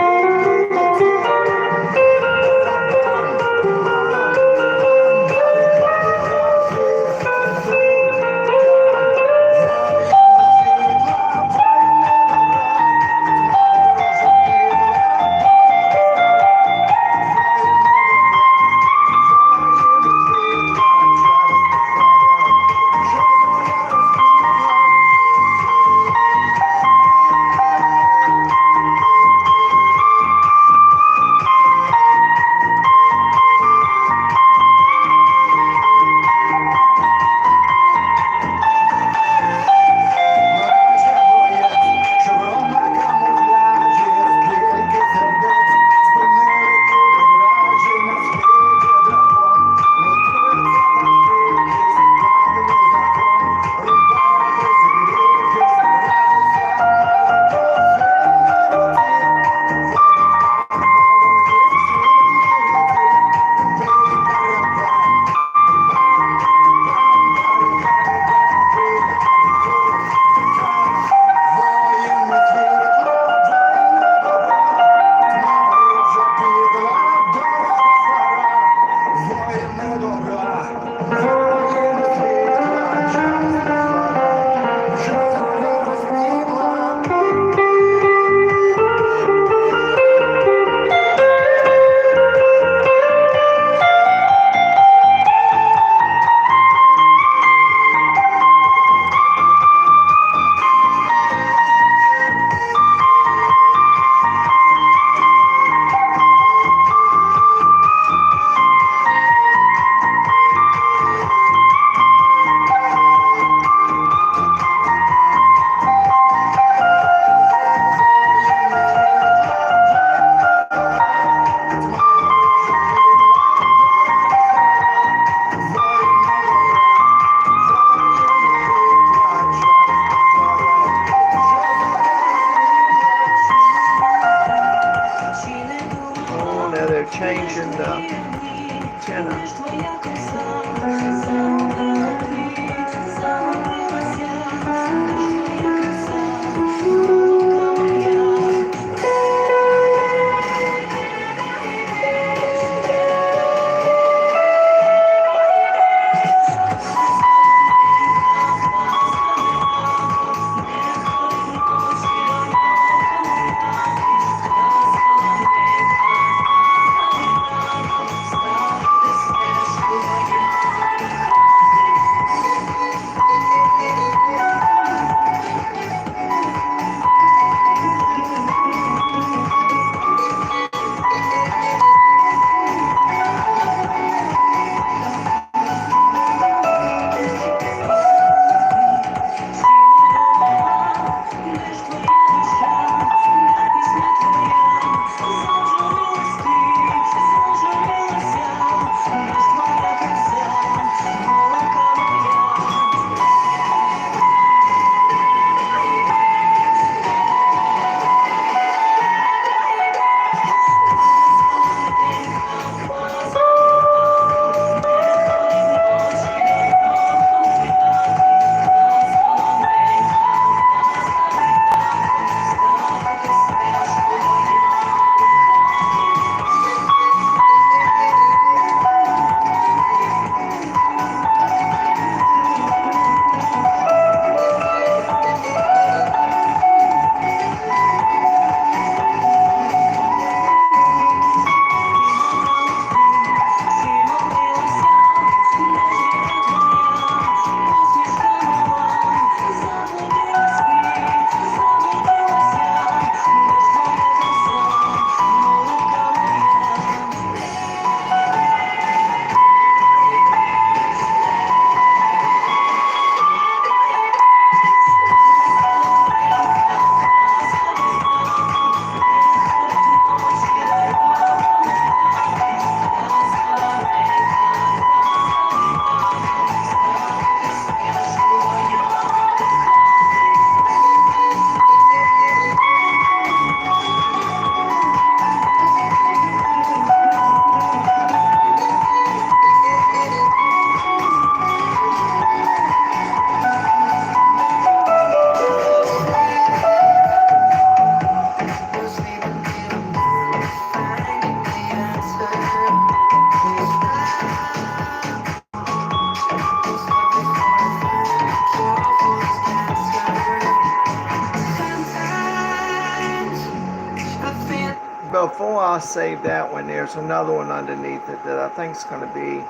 why I saved that one, there's another one underneath it that I think is going to be.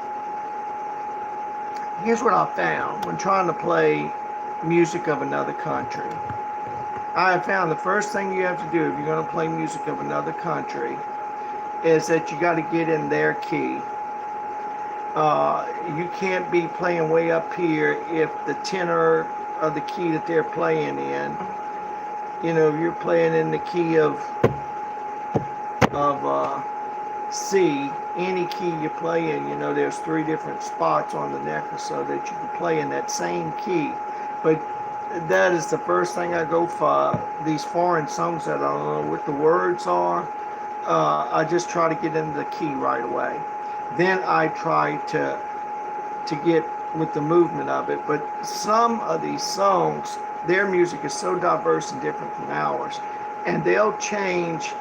Here's what I found when trying to play music of another country. I have found the first thing you have to do if you're going to play music of another country is that you got to get in their key. You can't be playing way up here if the tenor of the key that they're playing in, you know, if you're playing in the key of C, any key you play in, you know, there's 3 different spots on the neck or so that you can play in that same key. But that is the first thing I go for. These foreign songs that I don't know what the words are, I just try to get into the key right away. Then I try to get with the movement of it. But some of these songs, their music is so diverse and different from ours, and they'll change.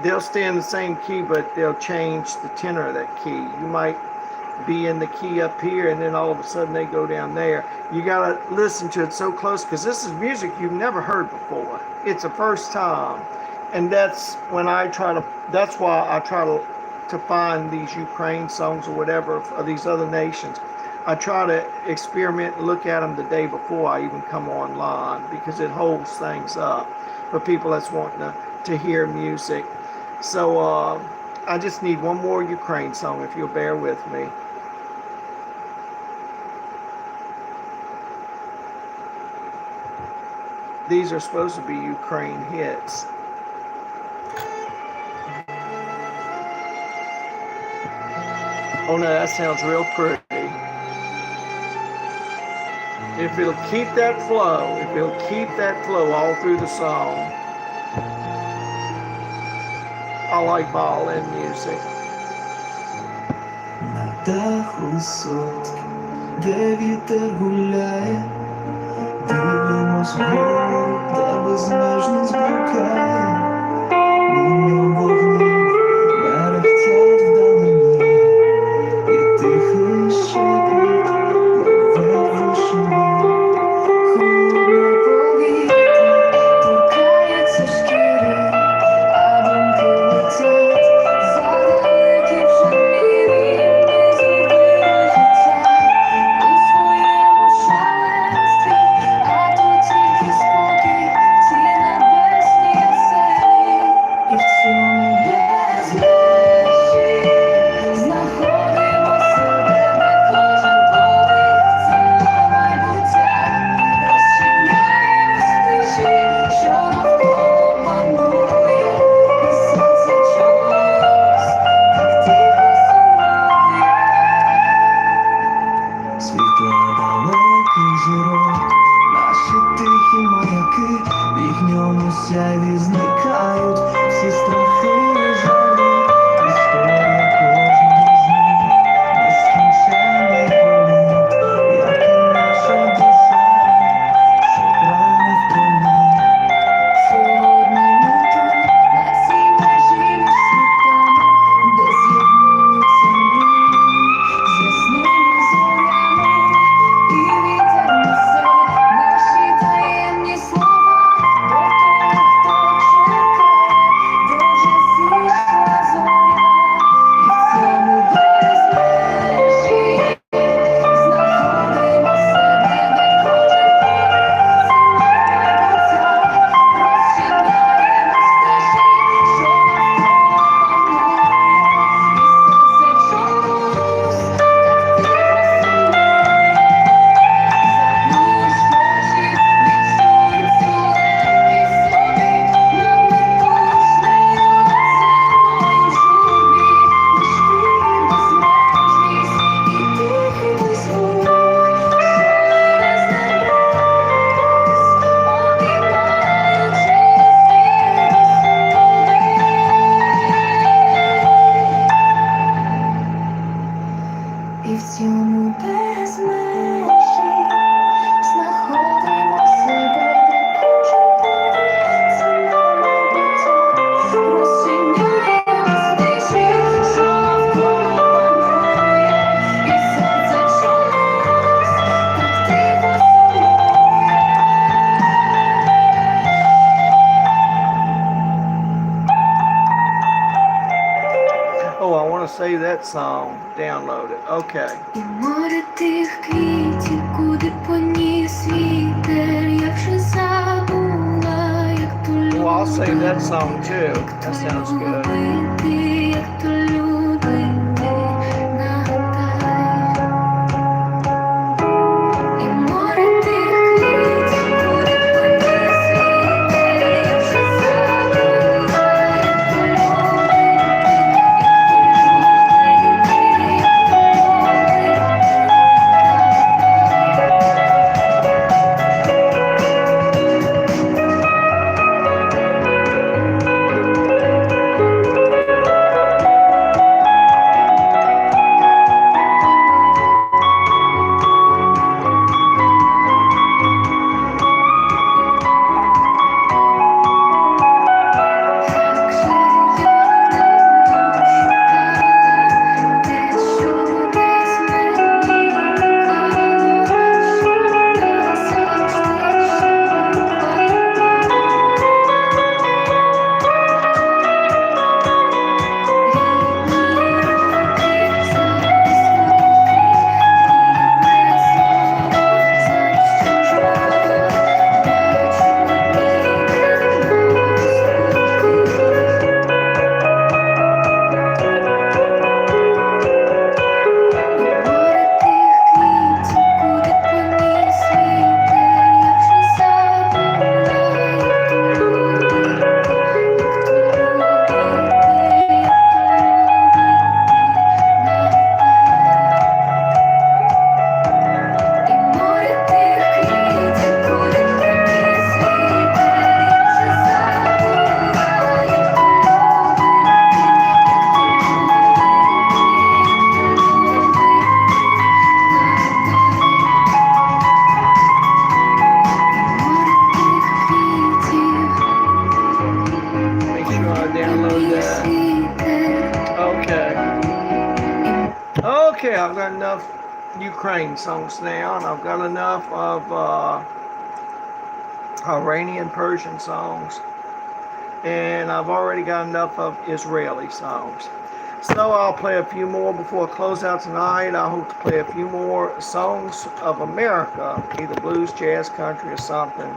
They'll stay in the same key, but they'll change the tenor of that key. You might be in the key up here, and then all of a sudden they go down there. You gotta listen to it so close, because this is music you've never heard before. It's the first time, and that's when I try to. That's why I try to find these Ukraine songs or whatever of these other nations. I try to experiment and look at them the day before I even come online, because it holds things up for people that's wanting to hear music. So I just need one more Ukraine song, if you'll bear with me. These are supposed to be Ukraine hits. Oh no, that sounds real pretty. If it'll keep that flow all through the song. I like violin music. На дах висотки, де вітер гуляє, дивимось вгору, де безмежність блукає. Мимо вогнів мерехтять вдалині, і тихий шепіт ловить вишні. Холодне повітря торкається шкіри, а думки летять за далекі вже мірі. Ми зробили життя у своєму шаленстві, а тут тільки спокій в цій небесній оселі. І в цьому безмежі знаходимо себе, де кожен подих – це майбуття. Розчиняємось в тиші, що навколо панує, і сонце чомусь так тихо сумує. Світла далеких зірок, наші тихі маяки, в їхньому сяйві зникають всі страхи і жалі. Історія кожного з них нескінченний політ, як і наша душа, що прагне в полі. Сьогодні ми тут, на цій межі між світами, де з'єднуються мрії з ясними зорями, і вітер несе наші таємні слова до того, хто that song. Download it. Okay. І море тих квітів, куди поніс вітер, я вже забула, як то Well, I'll save that любити, song too. That sounds good. як то любити, нагадай. І море тих квітів, куди поніс вітер, я вже забула, як то Okay, I've got enough Ukraine songs now, and I've got enough of Iranian Persian songs, and I've already got enough of Israeli songs. So I'll play a few more before I close out tonight. I hope to play a few more songs of America, either blues, jazz, country, or something,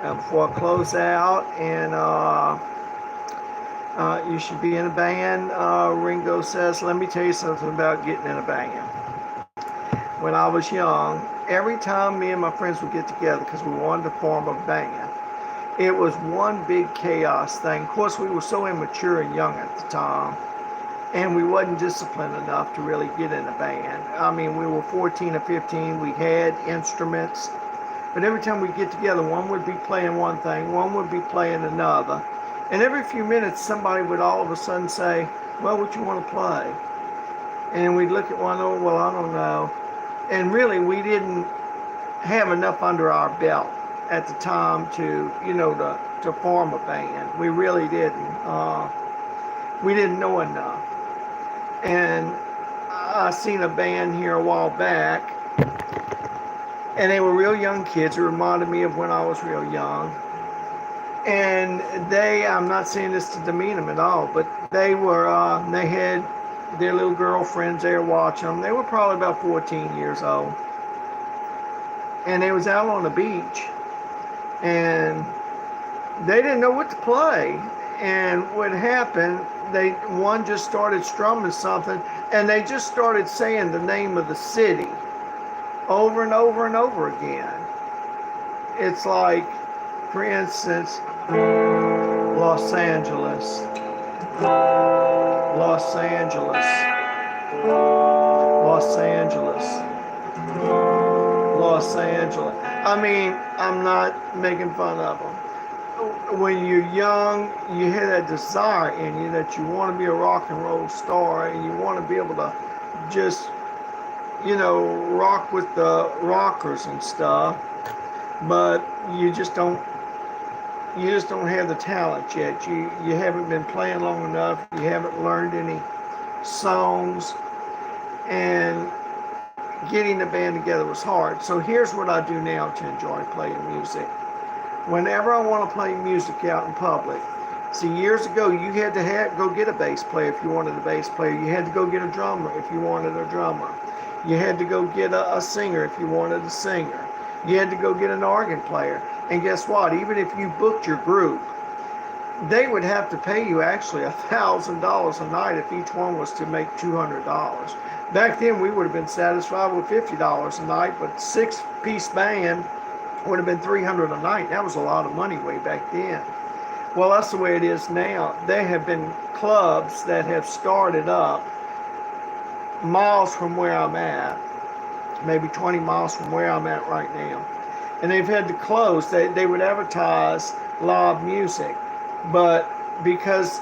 before I close out. And you should be in a band. Ringo says, let me tell you something about getting in a band. When I was young, every time me and my friends would get together, because we wanted to form a band, it was one big chaos thing. Of course, we were so immature and young at the time, and we wasn't disciplined enough to really get in a band. I mean, we were 14 or 15. We had instruments, but every time we get together, one would be playing one thing, one would be playing another. And every few minutes, somebody would all of a sudden say, well, what you want to play? And we'd look at one another, well, I don't know. And really, we didn't have enough under our belt at the time to, to form a band. We really didn't. We didn't know enough. And I seen a band here a while back, and they were real young kids. It reminded me of when I was real young. And I'm not saying this to demean them at all, but they had their little girlfriends there watching them. They were probably about 14 years old. And they was out on the beach, and they didn't know what to play. And what happened, one just started strumming something, and they just started saying the name of the city over and over and over again. It's like, for instance, Los Angeles, Los Angeles, Los Angeles, Los Angeles. I mean, I'm not making fun of them. When you're young, you have that desire in you that you want to be a rock and roll star, and you want to be able to just, rock with the rockers and stuff, but you just don't have the talent yet. You haven't been playing long enough. You haven't learned any songs, and getting the band together was hard. So here's what I do now to enjoy playing music. Whenever I want to play music out in public, See, years ago, you had to go get a bass player if you wanted a bass player. You had to go get a drummer if you wanted a drummer. You had to go get a singer if you wanted a singer. You had to go get an organ player. And guess what? Even if you booked your group, they would have to pay you actually $1,000 a night if each one was to make $200. Back then, we would have been satisfied with $50 a night, but 6-piece band would have been $300 a night. That was a lot of money way back then. Well, that's the way it is now. There have been clubs that have started up miles from where I'm at, maybe 20 miles from where I'm at right now. And they've had to close. They would advertise live music, but because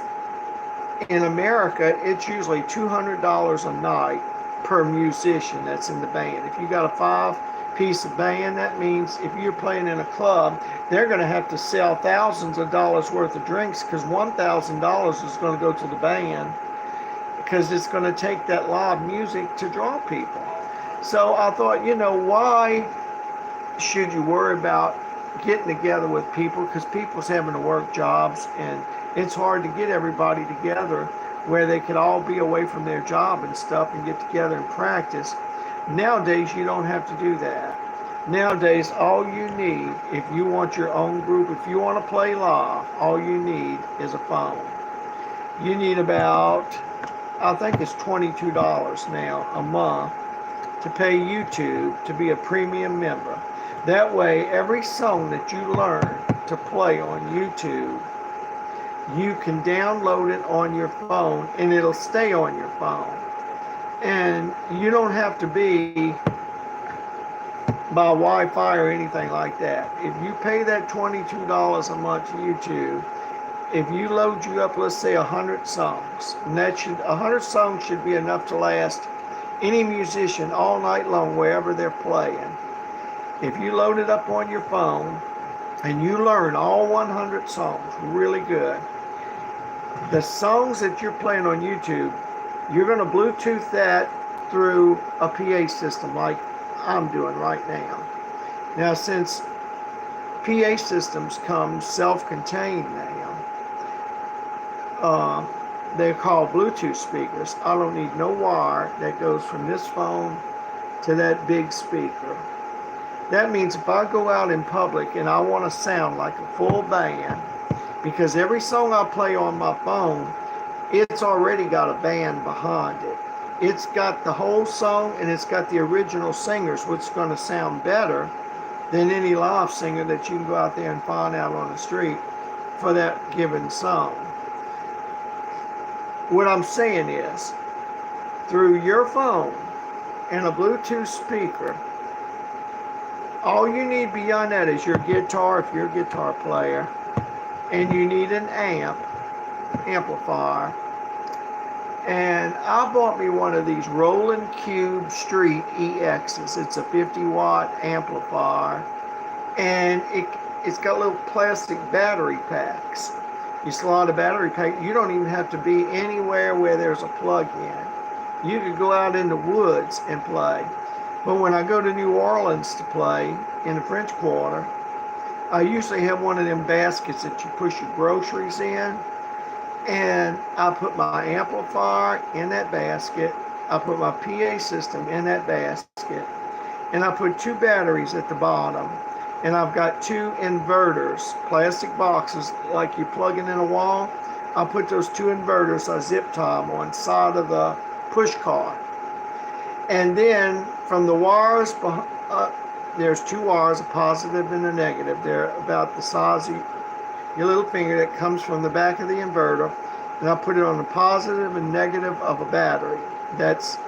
in America, it's usually $200 a night per musician that's in the band. If you got a 5-piece band, that means if you're playing in a club, they're going to have to sell thousands of dollars worth of drinks, because $1,000 is going to go to the band, because it's going to take that live music to draw people. So I thought, why should you worry about getting together with people? Because people's having to work jobs, and it's hard to get everybody together where they could all be away from their job and stuff and get together and practice. Nowadays, you don't have to do that. Nowadays, all you need, if you want your own group, if you want to play live, all you need is a phone. You need about, I think it's $22 now a month to pay YouTube to be a premium member. That way, every song that you learn to play on YouTube, you can download it on your phone and it'll stay on your phone. And you don't have to be by Wi-Fi or anything like that. If you pay that $22 a month to YouTube, if you load you up, let's say 100 songs, and 100 songs should be enough to last any musician all night long wherever they're playing. If you load it up on your phone and you learn all 100 songs really good, the songs that you're playing on YouTube, you're going to Bluetooth that through a PA system like I'm doing right now. Now, since PA systems come self-contained now, they're called Bluetooth speakers. I don't need no wire that goes from this phone to that big speaker. That means if I go out in public and I want to sound like a full band, because every song I play on my phone, it's already got a band behind it. It's got the whole song and it's got the original singers, which is going to sound better than any live singer that you can go out there and find out on the street for that given song. What I'm saying is, through your phone and a Bluetooth speaker, all you need beyond that is your guitar, if you're a guitar player, and you need an amplifier. And I bought me one of these Roland Cube Street EXs. It's a 50-watt amplifier, and it's got little plastic battery packs. You slot a battery pack. You don't even have to be anywhere where there's a plug-in. You could go out in the woods and play. But when I go to New Orleans to play in the French Quarter, I usually have one of them baskets that you push your groceries in. And I put my amplifier in that basket. I put my PA system in that basket. And I put 2 batteries at the bottom. And I've got 2 inverters, plastic boxes like you plug in a wall. I put those 2 inverters, I zip tie them on side of the push cart. And then from the wires, there's 2 wires, a positive and a negative. They're about the size of your little finger that comes from the back of the inverter. And I put it on the positive and negative of a battery. That's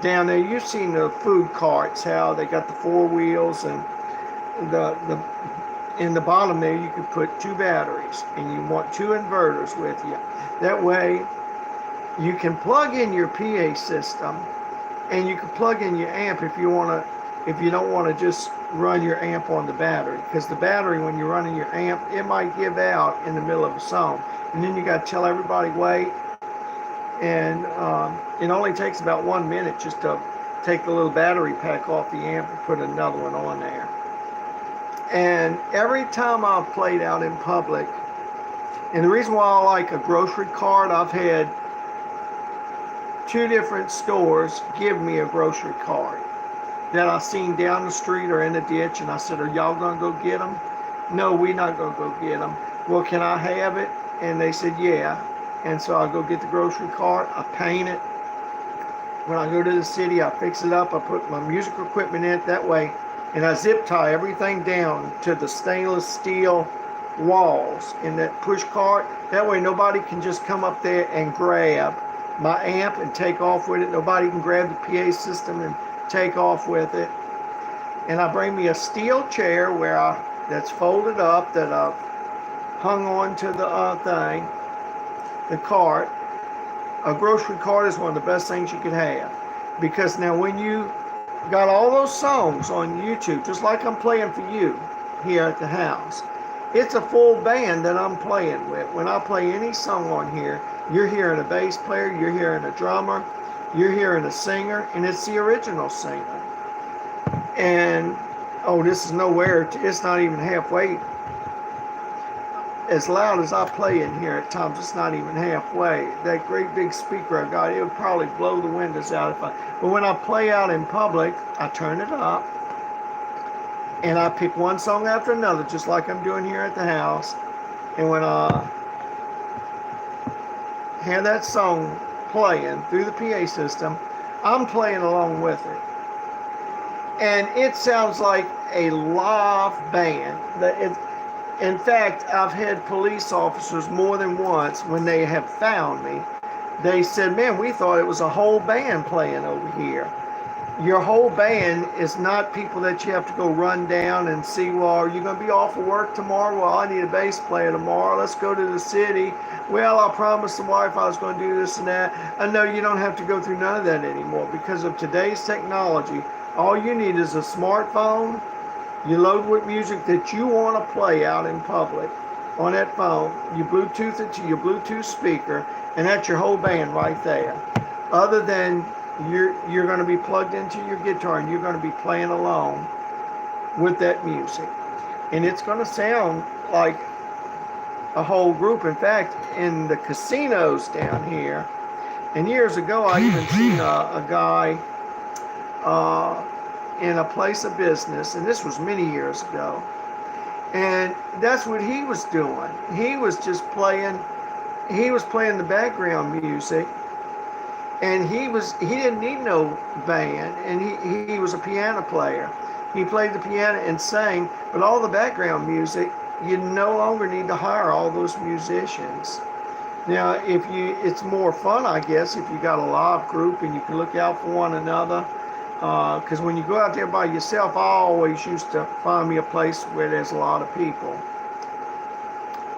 down there. You've seen the food carts, how they got the 4 wheels, and in the bottom there you could put 2 batteries, and you want 2 inverters with you. That way you can plug in your PA system, and you can plug in your amp if you don't want to just run your amp on the battery, because the battery, when you're running your amp, it might give out in the middle of a song, and then you got to tell everybody wait. And it only takes about 1 minute just to take the little battery pack off the amp and put another one on there. And every time I've played out in public, And the reason why I like a grocery cart, I've had 2 different stores give me a grocery cart that I seen down the street or in the ditch, and I said, "Are y'all gonna go get them?" "No, we not gonna go get them." "Well, can I have it?" And they said, "Yeah." And so I go get the grocery cart, I paint it. When I go to the city, I fix it up, I put my music equipment in it that way, and I zip tie everything down to the stainless steel walls in that push cart. That way nobody can just come up there and grab my amp and take off with it. Nobody can grab the PA system and take off with it. And I bring me a steel chair that's folded up, that I've hung on to the cart. A grocery cart is one of the best things you could have, because now when you got all those songs on YouTube, just like I'm playing for you here at the house, it's a full band that I'm playing with. When I play any song on here, you're hearing a bass player, you're hearing a drummer, you're hearing a singer, and it's the original singer. And oh, this is nowhere, it's not even halfway. As loud as I play in here at times, it's not even halfway. That great big speaker I got, it would probably blow the windows out but when I play out in public, I turn it up and I pick one song after another, just like I'm doing here at the house. And when I have that song playing through the PA system, I'm playing along with it. And it sounds like a live band. In fact, I've had police officers more than once, when they have found me, they said, "Man, we thought it was a whole band playing over here." Your whole band is not people that you have to go run down and see, "Well, are you going to be off of work tomorrow?" "Well, I need a bass player tomorrow. Let's go to the city." "Well, I promised the wife I was going to do this and that." I know you don't have to go through none of that anymore because of today's technology. All you need is a smartphone. You load with music that you want to play out in public on that phone. You Bluetooth it to your Bluetooth speaker, and that's your whole band right there. Other than you're going to be plugged into your guitar and you're going to be playing along with that music. And it's going to sound like a whole group. In fact, in the casinos down here, and years ago I even seen a guy in a place of business, and this was many years ago, and that's what he was doing. He was just playing the background music, and he didn't need no band, and he was a piano player. He played the piano and sang, but all the background music, you no longer need to hire all those musicians. Now, it's more fun, I guess, if you got a live group and you can look out for one another. Because when you go out there by yourself, I always used to find me a place where there's a lot of people.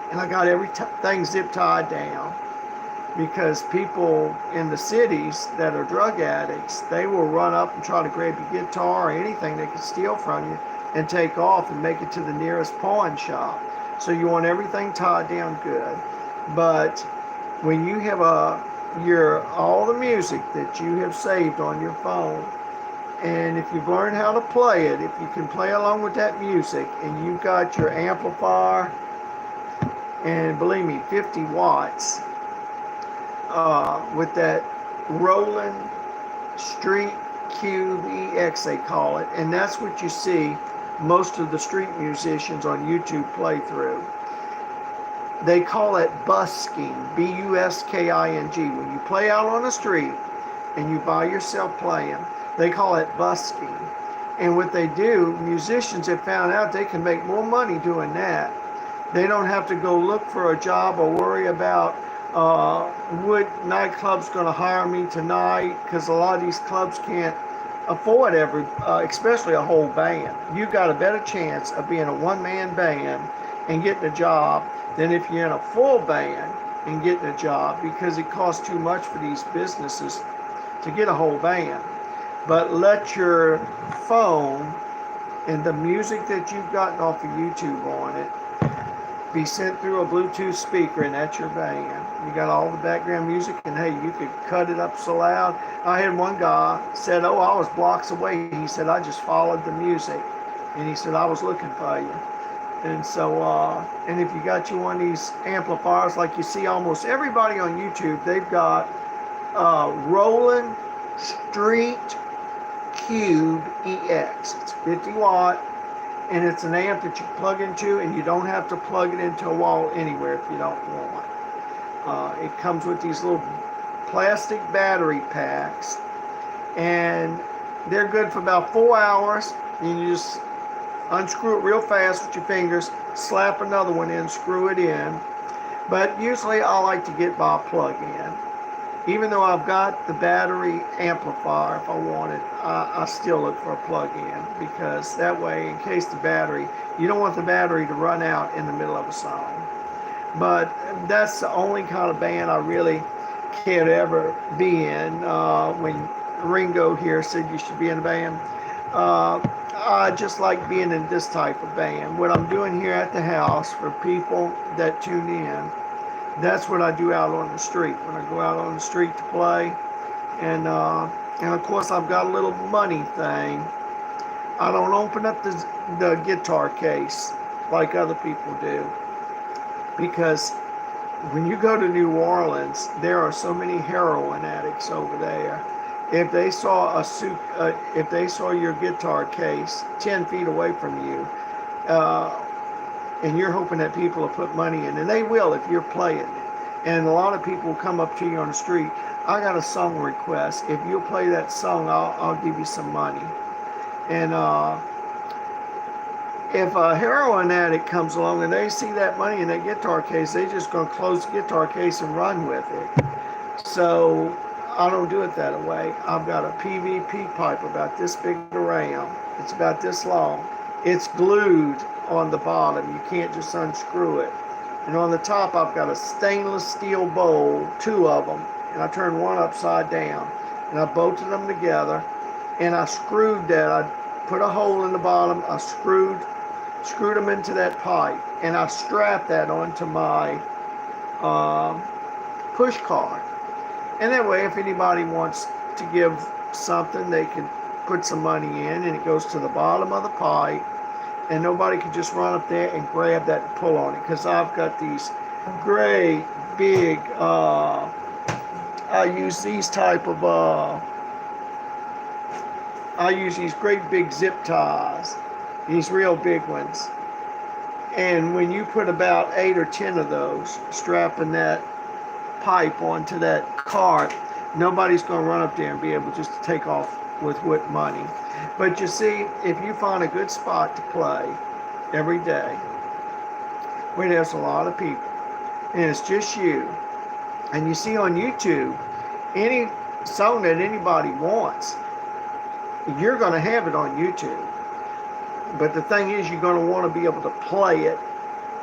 And I got everything zip tied down, because people in the cities that are drug addicts, they will run up and try to grab your guitar or anything they can steal from you and take off and make it to the nearest pawn shop. So you want everything tied down good. But when you have all the music that you have saved on your phone, and if you've learned how to play it, if you can play along with that music, and you've got your amplifier, and believe me, 50 watts, with that Roland Street Cube EX, they call it, and that's what you see most of the street musicians on YouTube play through. They call it busking, Busking. When you play out on the street and you by yourself playing, they call it busking. And what they do, musicians have found out they can make more money doing that. They don't have to go look for a job or worry about what nightclub's going to hire me tonight, because a lot of these clubs can't afford especially a whole band. You've got a better chance of being a one-man band and getting a job than if you're in a full band and getting a job, because it costs too much for these businesses to get a whole band. But let your phone and the music that you've gotten off of YouTube on it be sent through a Bluetooth speaker, and that's your band. You got all the background music, and hey, you could cut it up so loud. I had one guy said, "Oh, I was blocks away." He said, "I just followed the music." And he said, "I was looking for you." And so, and if you got you one of these amplifiers, like you see almost everybody on YouTube, they've got Roland Street Cube EX. It's 50 watt, and it's an amp that you plug into, and you don't have to plug it into a wall anywhere if you don't want. It comes with these little plastic battery packs, and they're good for about 4 hours. And you just unscrew it real fast with your fingers, slap another one in, screw it in. But usually I like to get by plug-in. Even though I've got the battery amplifier, if I want it, I still look for a plug-in, because that way, in case you don't want the battery to run out in the middle of a song. But that's the only kind of band I really care to ever be in. When Ringo here said you should be in a band, I just like being in this type of band. What I'm doing here at the house for people that tune in, that's what I do out on the street. When I go out on the street to play, and of course I've got a little money thing. I don't open up the guitar case like other people do, because when you go to New Orleans, there are so many heroin addicts over there. If they saw if they saw your guitar case 10 feet away from you, and you're hoping that people will put money in, and they will if you're playing it. And a lot of people will come up to you on the street. I got a song request. If you'll play that song, I'll give you some money. And if a heroin addict comes along and they see that money in that guitar case, they're just going to close the guitar case and run with it. So I don't do it that way. I've got a PVP pipe about this big around. It's about this long. It's glued on the bottom. You can't just unscrew it. And on the top, I've got a stainless steel bowl, 2 of them, and I turned one upside down. And I bolted them together, and I screwed that. I put a hole in the bottom. I screwed them into that pipe, and I strapped that onto my push cart. And that way, if anybody wants to give something, they can put some money in, and it goes to the bottom of the pipe, and nobody can just run up there and grab that and pull on it, because I've got these great big, I use these great big zip ties, these real big ones. And when you put about 8 or 10 of those, strapping that pipe onto that cart, nobody's going to run up there and be able just to take off with what money. But you see, if you find a good spot to play every day, where there's a lot of people, and it's just you, and you see on YouTube, any song that anybody wants, you're going to have it on YouTube. But the thing is, you're going to want to be able to play it,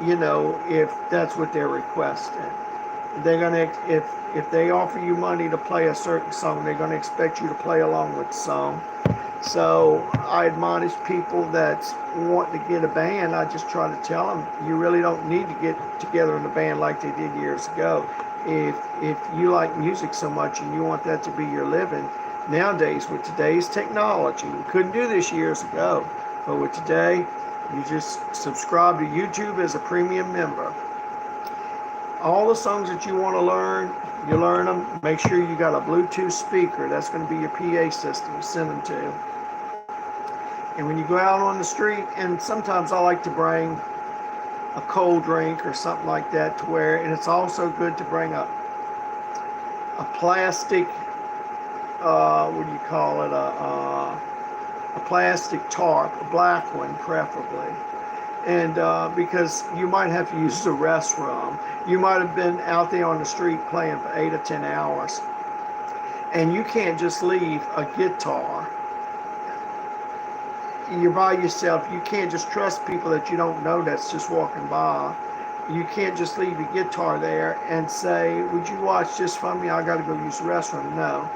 if that's what they're requesting. They're going to, if they offer you money to play a certain song, they're going to expect you to play along with the song. So I admonish people that want to get a band. I just try to tell them, you really don't need to get together in a band like they did years ago. If you like music so much and you want that to be your living, nowadays with today's technology, we couldn't do this years ago, but with today, you just subscribe to YouTube as a premium member. All the songs that you want to learn, you learn them. Make sure you got a Bluetooth speaker. That's going to be your PA system to send them to. And when you go out on the street, and sometimes I like to bring a cold drink or something like that to wear, and it's also good to bring a plastic, what do you call it, a plastic tarp, a black one preferably. And because you might have to use the restroom. You might have been out there on the street playing for 8 or 10 hours. And you can't just leave a guitar. You're by yourself. You can't just trust people that you don't know that's just walking by. You can't just leave your guitar there and say, would you watch this for me? I got to go use the restroom. No.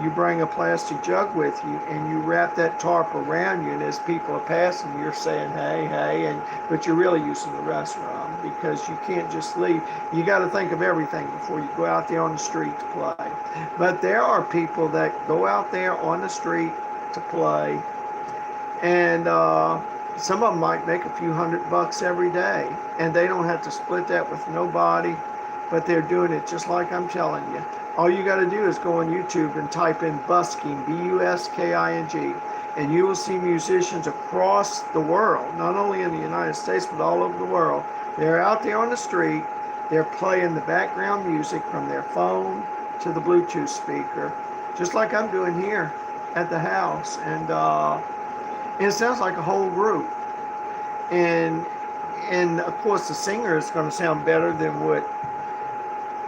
You bring a plastic jug with you, and you wrap that tarp around you, and as people are passing, you're saying, hey, hey, but you're really using the restroom, because you can't just leave. You got to think of everything before you go out there on the street to play. But there are people that go out there on the street to play, and some of them might make a few $100 every day, and they don't have to split that with nobody, but they're doing it just like I'm telling you. All you got to do is go on YouTube and type in busking, Busking, and you will see musicians across the world, not only in the United States, but all over the world. They're out there on the street, they're playing the background music from their phone to the Bluetooth speaker, just like I'm doing here at the house. And it sounds like a whole group. And of course the singer is going to sound better than what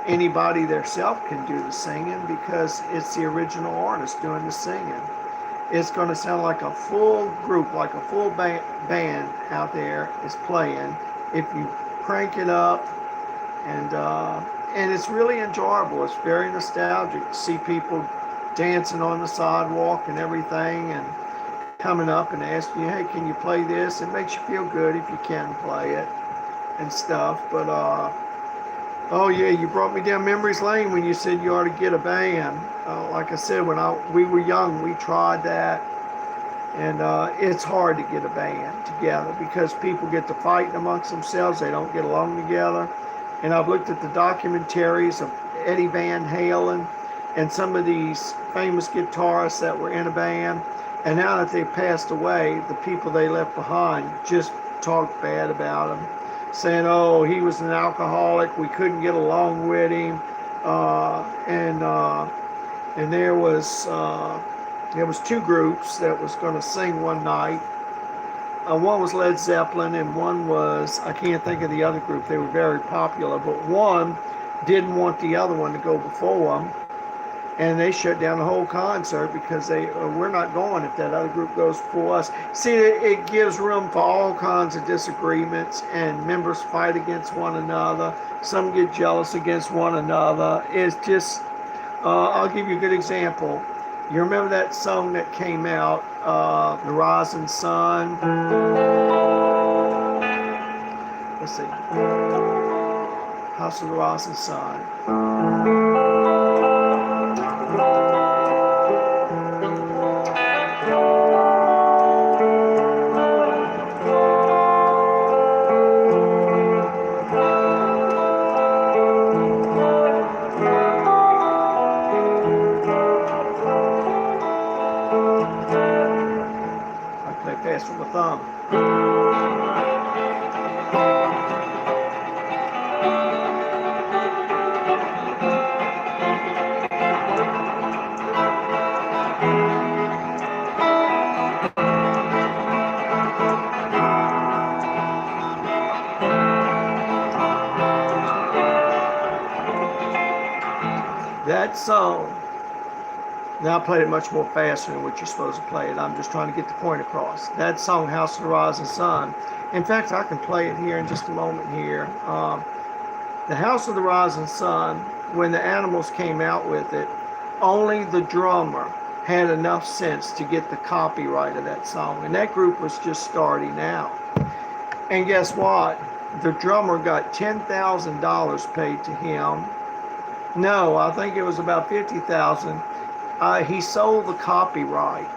anybody theirself can do the singing, because it's the original artist doing the singing. It's going to sound like a full group, like a full band out there is playing if you crank it up. And it's really enjoyable. It's very nostalgic to see people dancing on the sidewalk and everything, and coming up and asking you, hey, can you play this? It makes you feel good if you can play it and stuff. But oh yeah, you brought me down memories lane when you said you ought to get a band. Like I said, when we were young, we tried that, and it's hard to get a band together because people get to fighting amongst themselves. They don't get along together. And I've looked at the documentaries of Eddie Van Halen and some of these famous guitarists that were in a band. And now that they've passed away, the people they left behind just talk bad about him, saying, oh, he was an alcoholic, we couldn't get along with him. And there was two groups that was going to sing one night. One was Led Zeppelin, and one was, I can't think of the other group. They were very popular, but one didn't want the other one to go before them, and they shut down the whole concert because we're not going if that other group goes before us. See, it gives room for all kinds of disagreements, and members fight against one another. Some get jealous against one another. It's just, I'll give you a good example. You remember that song that came out, The Rising Sun? Let's see. House of the Rising Sun. Fast with my thumb. That song, now I played it much more faster than what you're supposed to play it. I'm just trying to get the point across. That song, House of the Rising Sun. In fact, I can play it here in just a moment here. The House of the Rising Sun, when the Animals came out with it, only the drummer had enough sense to get the copyright of that song. And that group was just starting out. And guess what? The drummer got $10,000 paid to him. No, I think it was about $50,000. He sold the copyright.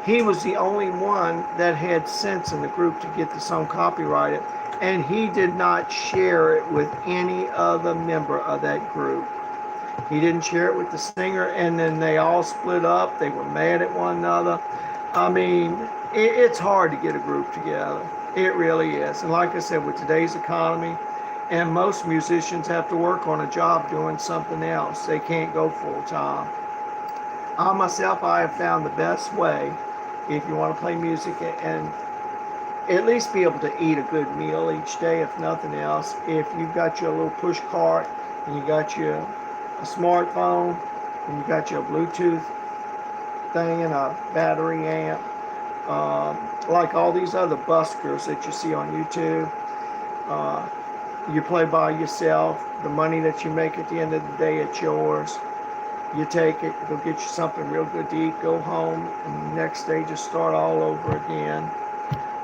He was the only one that had sense in the group to get the song copyrighted, and he did not share it with any other member of that group. He didn't share it with the singer, and then they all split up. They were mad at one another. I mean, it's hard to get a group together. It really is. And like I said, with today's economy, and most musicians have to work on a job doing something else. They can't go full time. I myself, I have found the best way, if you want to play music and at least be able to eat a good meal each day, if nothing else, if you've got your little push cart and you got your a smartphone and you got your Bluetooth thing and a battery amp, like all these other buskers that you see on YouTube. You play by yourself. The money that you make at the end of the day, it's yours. You take it, go get you something real good to eat, go home, and the next day just start all over again.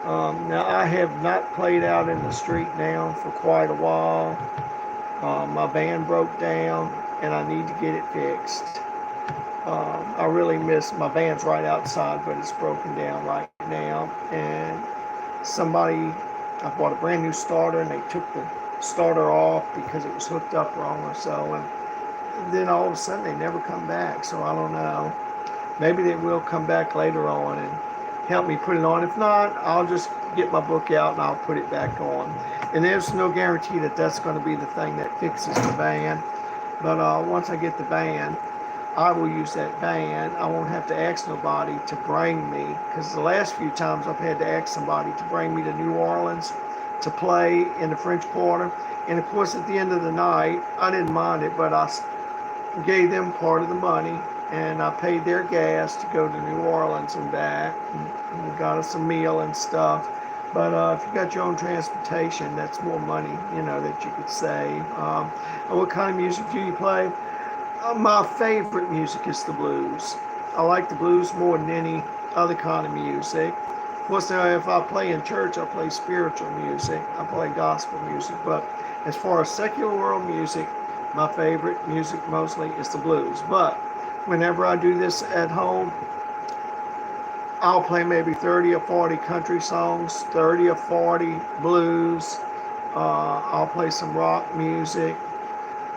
Now, I have not played out in the street now for quite a while. My band broke down, and I need to get it fixed. I really miss, my band's right outside, but it's broken down right now. And I bought a brand new starter and they took the starter off because it was hooked up wrong or so. And then all of a sudden they never come back. So I don't know. Maybe they will come back later on and help me put it on. If not, I'll just get my book out and I'll put it back on. And there's no guarantee that that's going to be the thing that fixes the band. But once I get the band, I will use that band. I won't have to ask nobody to bring me, because the last few times I've had to ask somebody to bring me to New Orleans to play in the French Quarter. And of course, at the end of the night, I didn't mind it, but I gave them part of the money, and I paid their gas to go to New Orleans and back, and got us a meal and stuff. But if you got your own transportation, that's more money, that you could save. What kind of music do you play? My favorite music is the blues. I like the blues more than any other kind of music. Of course, now if I play in church, I play spiritual music. I play gospel music. But as far as secular world music, my favorite music mostly is the blues. But whenever I do this at home, I'll play maybe 30 or 40 country songs, 30 or 40 blues. I'll play some rock music.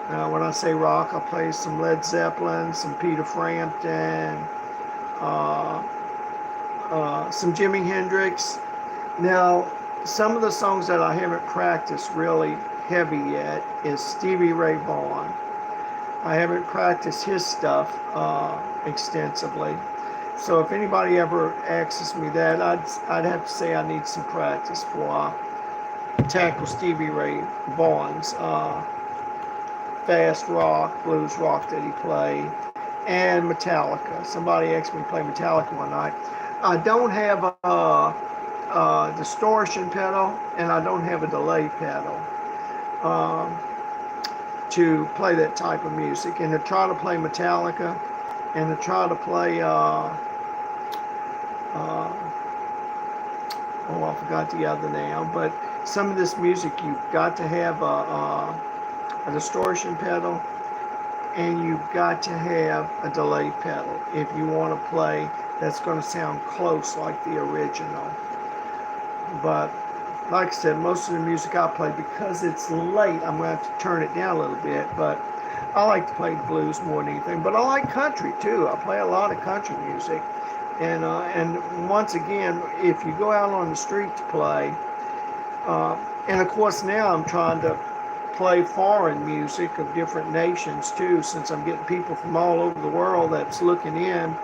When I say rock, I'll play some Led Zeppelin, some Peter Frampton, some Jimi Hendrix. Now, some of the songs that I haven't practiced really heavy yet is Stevie Ray Vaughan. I haven't practiced his stuff extensively. So if anybody ever asks me that, I'd have to say I need some practice before I tackle Stevie Ray Vaughan's fast rock, blues rock that he played, and Metallica. Somebody asked me to play Metallica one night. I don't have a distortion pedal, and I don't have a delay pedal to play that type of music. And to try to play Metallica, and to try to play, I forgot the other now, but some of this music, you've got to have a distortion pedal, and you've got to have a delay pedal if you want to play that's going to sound close like the original. But like I said, most of the music I play, because it's late, I'm going to have to turn it down a little bit, but I like to play the blues more than anything. But I like country too. I play a lot of country music. And once again, if you go out on the street to play, and of course now I'm trying to play foreign music of different nations too, since I'm getting people from all over the world that's looking in.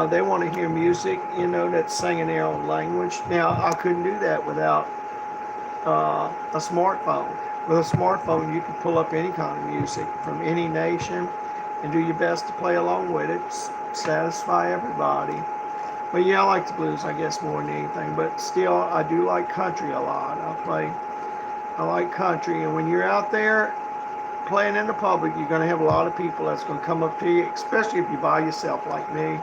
They want to hear music, that's singing their own language. Now, I couldn't do that without a smartphone. With a smartphone, you can pull up any kind of music from any nation and do your best to play along with it, satisfy everybody. But yeah, I like the blues, I guess, more than anything. But still, I do like country a lot. I like country, and when you're out there playing in the public, you're going to have a lot of people that's going to come up to you, especially if you're by yourself like me,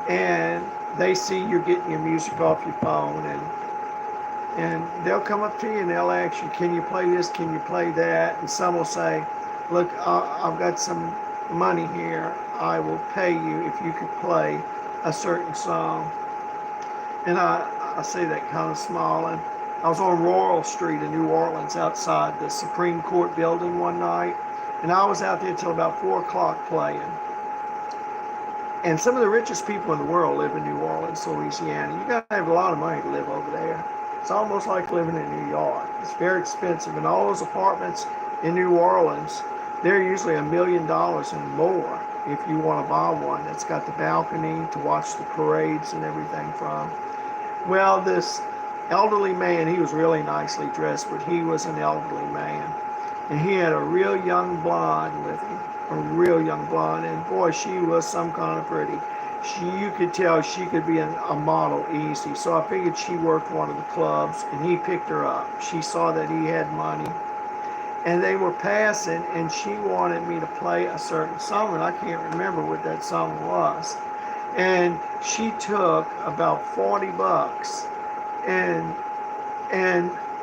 and they see you're getting your music off your phone, and they'll come up to you and they'll ask you, can you play this, can you play that? And some will say, look, I've got some money here, I will pay you if you could play a certain song. And I say that kind of smiling. I was on Royal Street in New Orleans outside the Supreme Court building one night, and I was out there till about 4 o'clock playing. And some of the richest people in the world live in New Orleans, Louisiana. You got to have a lot of money to live over there. It's almost like living in New York. It's very expensive, and all those apartments in New Orleans, they're usually $1 million and more if you want to buy one that's got the balcony to watch the parades and everything from. Well, this elderly man, he was really nicely dressed, but he was an elderly man. And he had a real young blonde with him, a real young blonde. And boy, she was some kind of pretty. You could tell she could be a model easy. So I figured she worked one of the clubs, and he picked her up. She saw that he had money. And they were passing, and she wanted me to play a certain song, and I can't remember what that song was. And she took about $40. And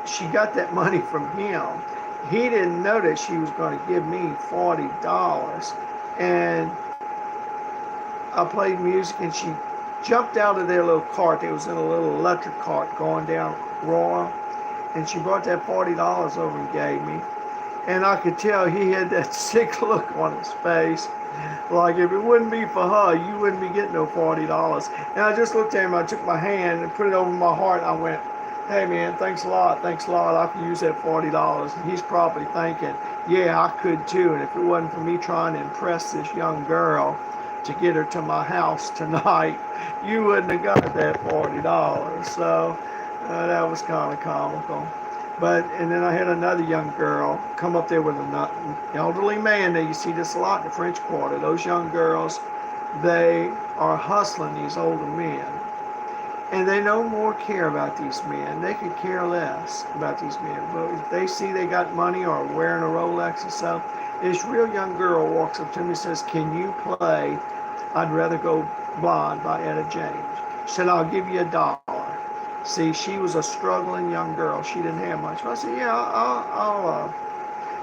she got that money from him. He didn't know that she was going to give me $40. And I played music, and she jumped out of their little cart. They was in a little electric cart going down Royal, and she brought that $40 over and gave me. And I could tell he had that sick look on his face. Like if it wouldn't be for her, you wouldn't be getting no $40. And I just looked at him, I took my hand and put it over my heart, and I went, hey man, thanks a lot, I could use that $40. And he's probably thinking, yeah, I could too. And if it wasn't for me trying to impress this young girl to get her to my house tonight, you wouldn't have got that $40. So that was kind of comical. And then I had another young girl come up there with an elderly man. Now you see this a lot in the French Quarter. Those young girls, they are hustling these older men. And they no more care about these men. They could care less about these men. But if they see they got money or wearing a Rolex or so, this real young girl walks up to me and says, can you play I'd Rather Go Blind by Etta James? She said, I'll give you $1. See, she was a struggling young girl. She didn't have much. But I said, yeah, I'll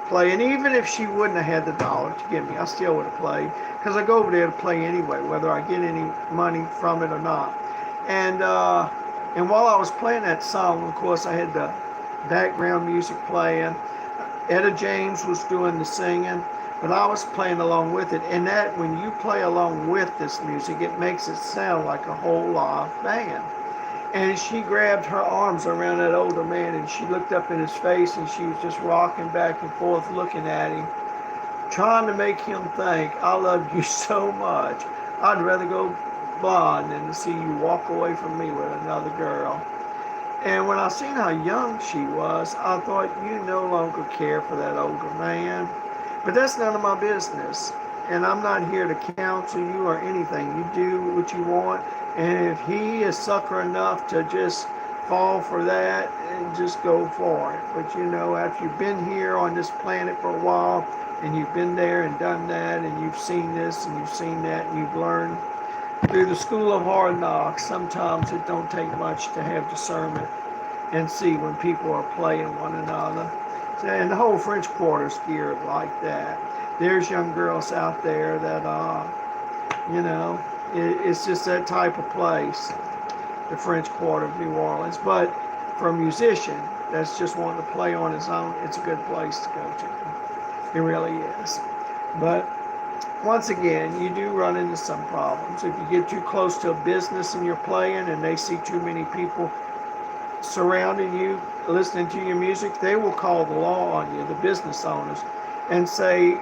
play. And even if she wouldn't have had the $1 to give me, I still would have played. Because I go over there to play anyway, whether I get any money from it or not. And while I was playing that song, of course, I had the background music playing. Etta James was doing the singing, but I was playing along with it. And that, when you play along with this music, it makes it sound like a whole live band. And she grabbed her arms around that older man, and she looked up in his face, and she was just rocking back and forth, looking at him, trying to make him think, I love you so much. I'd rather go blind than to see you walk away from me with another girl. And when I seen how young she was, I thought, you no longer care for that older man. But that's none of my business. And I'm not here to counsel you or anything. You do what you want. And if he is sucker enough to just fall for that, and just go for it. But you know, after you've been here on this planet for a while, and you've been there and done that, and you've seen this and you've seen that, and you've learned through the school of hard knocks, sometimes it don't take much to have discernment and see when people are playing one another. And the whole French Quarter's geared like that. There's young girls out there that, you know, it's just that type of place, the French Quarter of New Orleans. But for a musician that's just wanting to play on his own, it's a good place to go to. It really is. But once again, you do run into some problems. If you get too close to a business and you're playing and they see too many people surrounding you, listening to your music, they will call the law on you, the business owners, and say,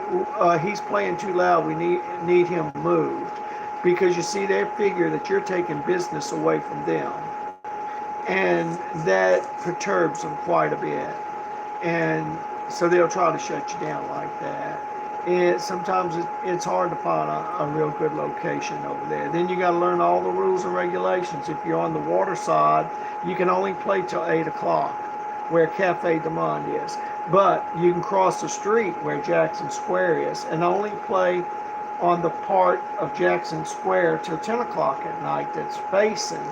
he's playing too loud, we need him moved. Because you see, they figure that you're taking business away from them. And that perturbs them quite a bit. And so they'll try to shut you down like that. And sometimes it's hard to find a real good location over there. Then you got to learn all the rules and regulations. If you're on the water side, you can only play till 8 o'clock, where Cafe du Monde is. But you can cross the street where Jackson Square is and only play on the part of Jackson Square till 10 o'clock at night that's facing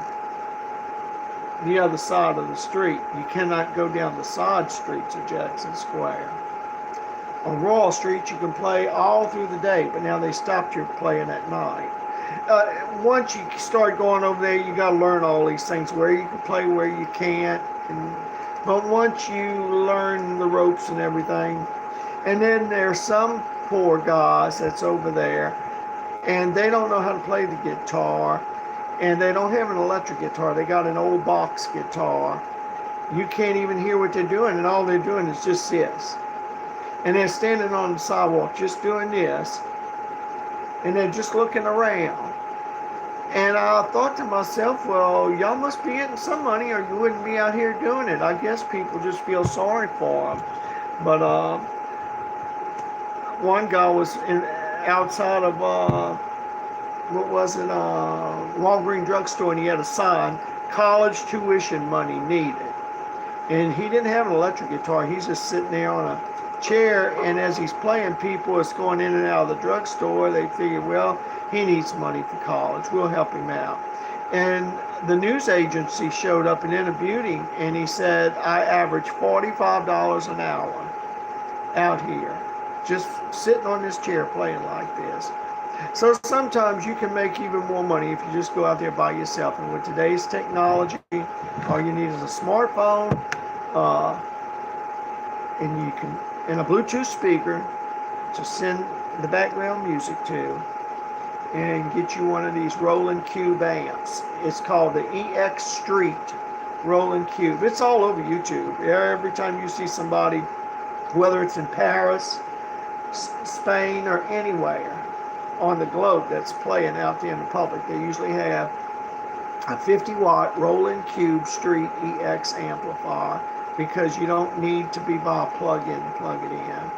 the other side of the street. You cannot go down the side streets of Jackson Square. On Royal Street, you can play all through the day, but now they stopped your playing at night. Once you start going over there, you got to learn all these things, where you can play, where you can't. But once you learn the ropes and everything, and then there's some poor guys that's over there, and they don't know how to play the guitar, and they don't have an electric guitar. They got an old box guitar. You can't even hear what they're doing, and all they're doing is just this. And they're standing on the sidewalk just doing this, and they're just looking around. And I thought to myself, well, y'all must be getting some money or you wouldn't be out here doing it. I guess people just feel sorry for them. But one guy was outside of, Walgreens drugstore, and he had a sign, college tuition money needed. And he didn't have an electric guitar. He's just sitting there on a chair, and as he's playing, people is going in and out of the drugstore. They figure, well, he needs money for college, we'll help him out. And the news agency showed up and interviewed him, and he said, I average $45 an hour out here, just sitting on this chair playing like this. So sometimes you can make even more money if you just go out there by yourself. And with today's technology, all you need is a smartphone, uh, and you can, and a Bluetooth speaker to send the background music to, and get you one of these Roland Cube amps. It's called the EX Street Roland Cube. It's all over YouTube. Every time you see somebody, whether it's in Paris, Spain, or anywhere on the globe that's playing out there in the public, they usually have a 50-watt Roland Cube Street EX amplifier, because you don't need to be by a plug-in to plug it in.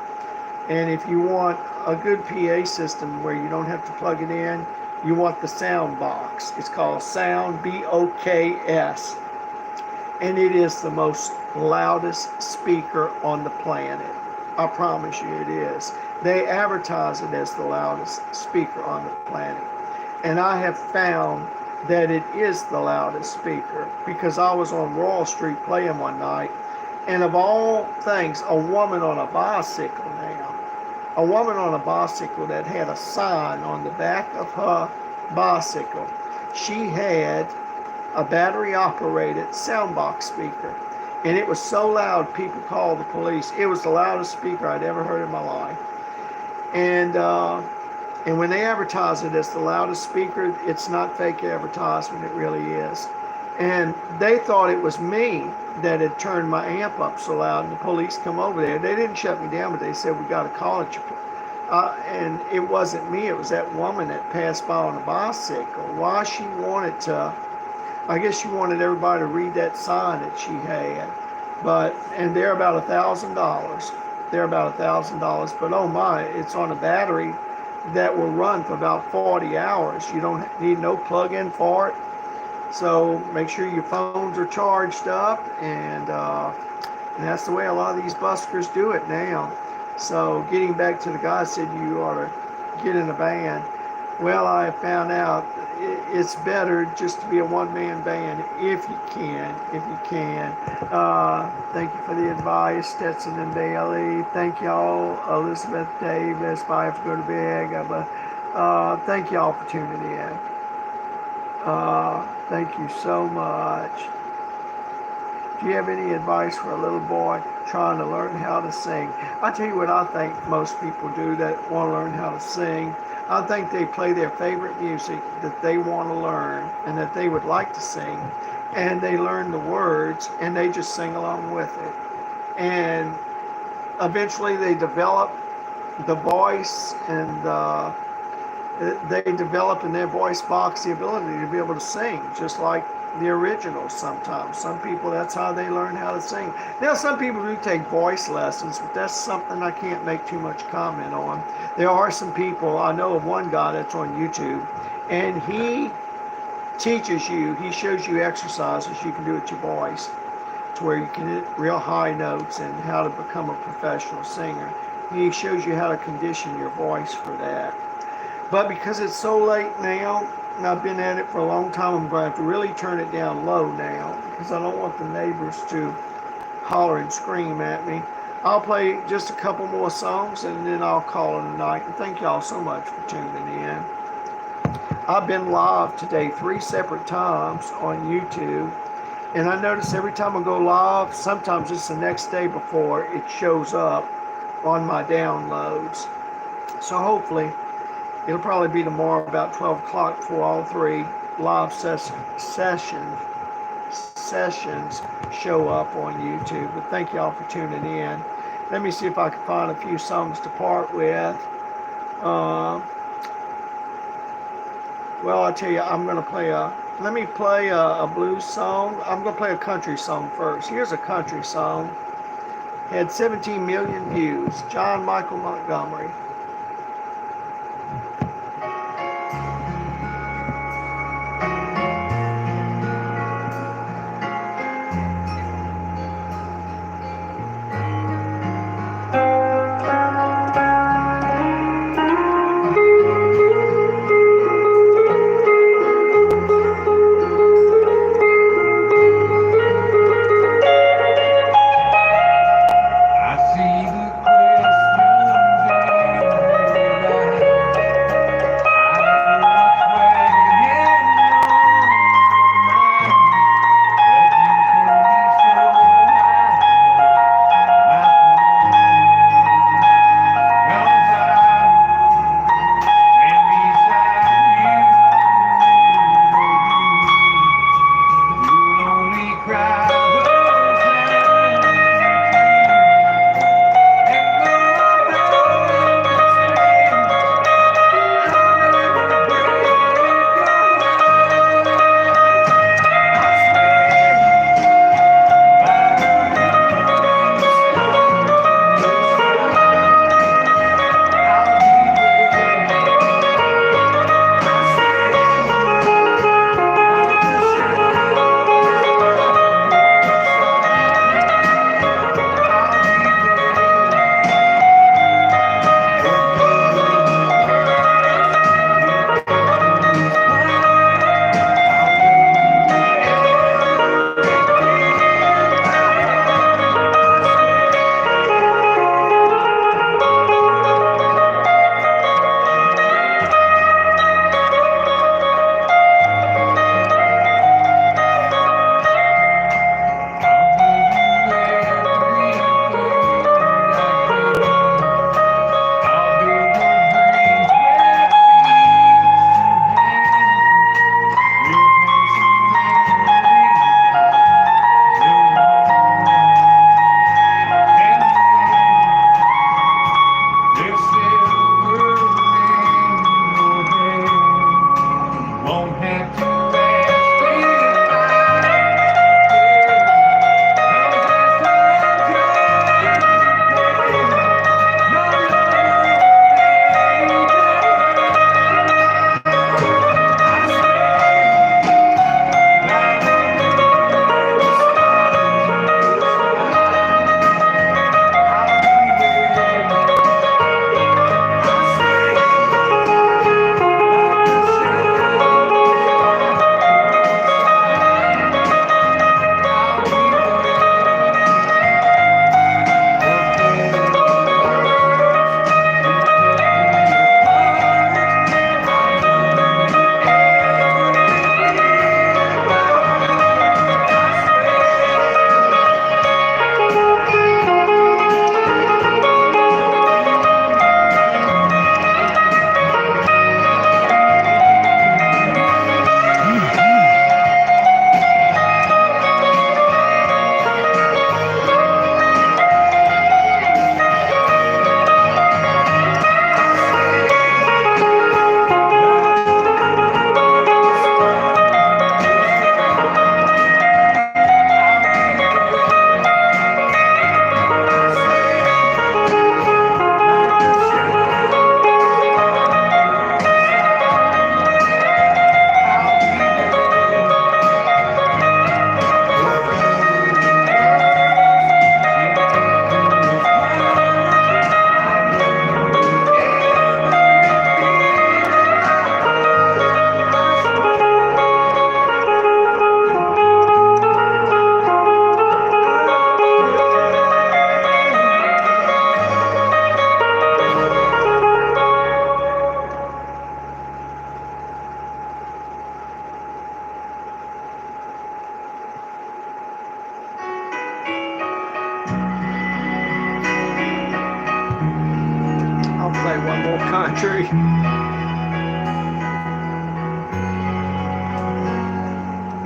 And if you want a good PA system where you don't have to plug it in, you want the sound box. It's called Sound BOKS. And it is the most loudest speaker on the planet. I promise you it is. They advertise it as the loudest speaker on the planet. And I have found that it is the loudest speaker, because I was on Wall Street playing one night, and of all things, a woman on a bicycle now, a woman on a bicycle that had a sign on the back of her bicycle. She had a battery operated soundbox speaker, and it was so loud people called the police. It was the loudest speaker I'd ever heard in my life. And when they advertise it as the loudest speaker, it's not fake advertisement, it really is. And they thought it was me that had turned my amp up so loud, and the police come over there. They didn't shut me down, but they said, we got to call it. And it wasn't me, it was that woman that passed by on a bicycle. Why she wanted to, I guess she wanted everybody to read that sign that she had. And they're about $1,000. They're about $1,000, but oh my, it's on a battery that will run for about 40 hours. You don't need no plug-in for it. So make sure your phones are charged up, and that's the way a lot of these buskers do it now. So getting back to the guy said you ought to get in a band. Well, I found out it's better just to be a one-man band if you can. Thank you for the advice, Stetson and Bailey. Thank y'all, Elizabeth Davis. Bye, I have to go to bed. But thank y'all for tuning in. Thank you so much. Do you have any advice for a little boy trying to learn how to sing? I tell you what I think most people do that want to learn how to sing. I think they play their favorite music that they want to learn and that they would like to sing, and they learn the words and they just sing along with it. And eventually they develop the voice, and they develop in their voice box the ability to be able to sing, just like the originals sometimes. Some people, that's how they learn how to sing. Now, some people do take voice lessons, but that's something I can't make too much comment on. There are some people, I know of one guy that's on YouTube, and he teaches you, he shows you exercises you can do with your voice to where you can hit real high notes and how to become a professional singer. He shows you how to condition your voice for that. But because it's so late now, and I've been at it for a long time, I'm going to have to really turn it down low now, because I don't want the neighbors to holler and scream at me. I'll play just a couple more songs, and then I'll call it a night. And thank y'all so much for tuning in. I've been live today 3 separate times on YouTube, and I notice every time I go live, sometimes it's the next day before it shows up on my downloads. So hopefully, it'll probably be tomorrow about 12 o'clock before all 3 live sessions show up on YouTube. But thank y'all for tuning in. Let me see if I can find a few songs to part with. Well, I'll tell you, I'm going to play let me play a blues song. I'm going to play a country song first. Here's a country song. Had 17 million views. John Michael Montgomery. I see the questions play one more country.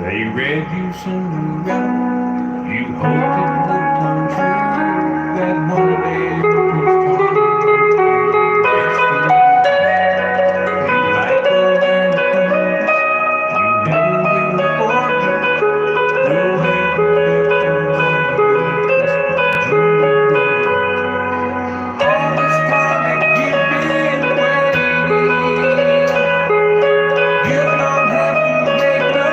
They read you Cinderella. You hoped it would come true. That one day Prince Charming was like a land of pearls. You never will forget the way you felt in all this time that you've been waiting. You don't have to make no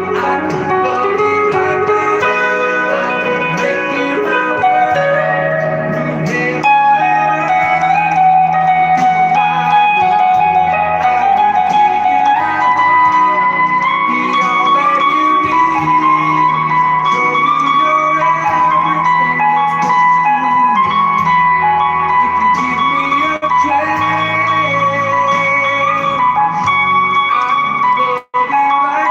I could love you like that. I would make you my world. You never be all that you need. Show you you're everything that's supposed to me. If you give me a chance, I can love you like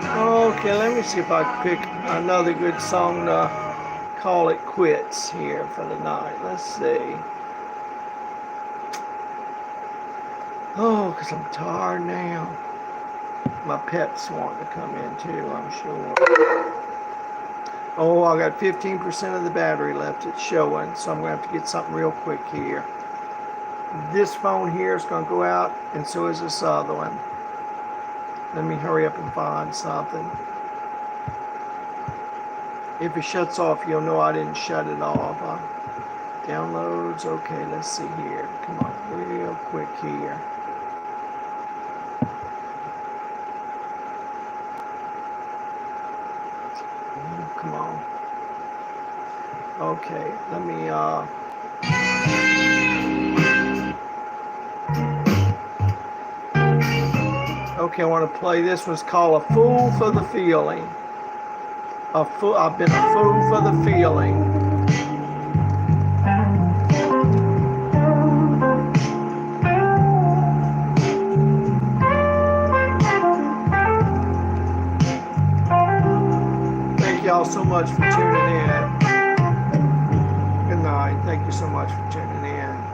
Okay, let me see if I can pick another good song to call it quits here for the night. Let's see. Oh, because I'm tired now. My pets want to come in too, I'm sure. Oh, I got 15% of the battery left. It's showing, so I'm going to have to get something real quick here. This phone here is going to go out, and so is this other one. Let me hurry up and find something. If it shuts off, you'll know I didn't shut it off. Downloads, okay, let's see here. Come on, real quick here. Come on. Okay, let me, okay, I want to play this one's called A Fool for the Feeling. I've been a fool for the feeling. Thank y'all so much for tuning in. Good night. Thank you so much for tuning in.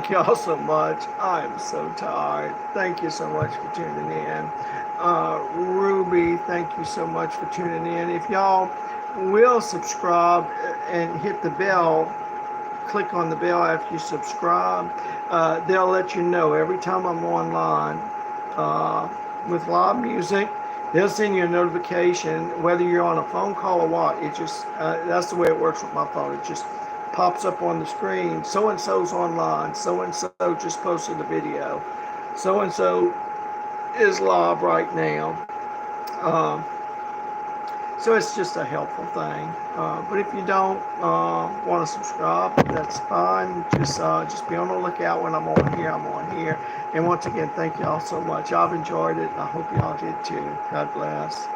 thank y'all so much. I am so tired. Thank you so much for tuning in. Ruby, thank you so much for tuning in. If y'all will subscribe and hit the bell, click on the bell after you subscribe. They'll let you know every time I'm online with live music. They'll send you a notification whether you're on a phone call or what. It just that's the way it works with my phone. It just pops up on the screen. So and so's online. So and so just posted a video. So and so is live right now. So it's just a helpful thing. But if you don't want to subscribe, that's fine. Just be on the lookout when I'm on here. I'm on here. And once again, thank y'all so much. I've enjoyed it, and I hope y'all did too. God bless.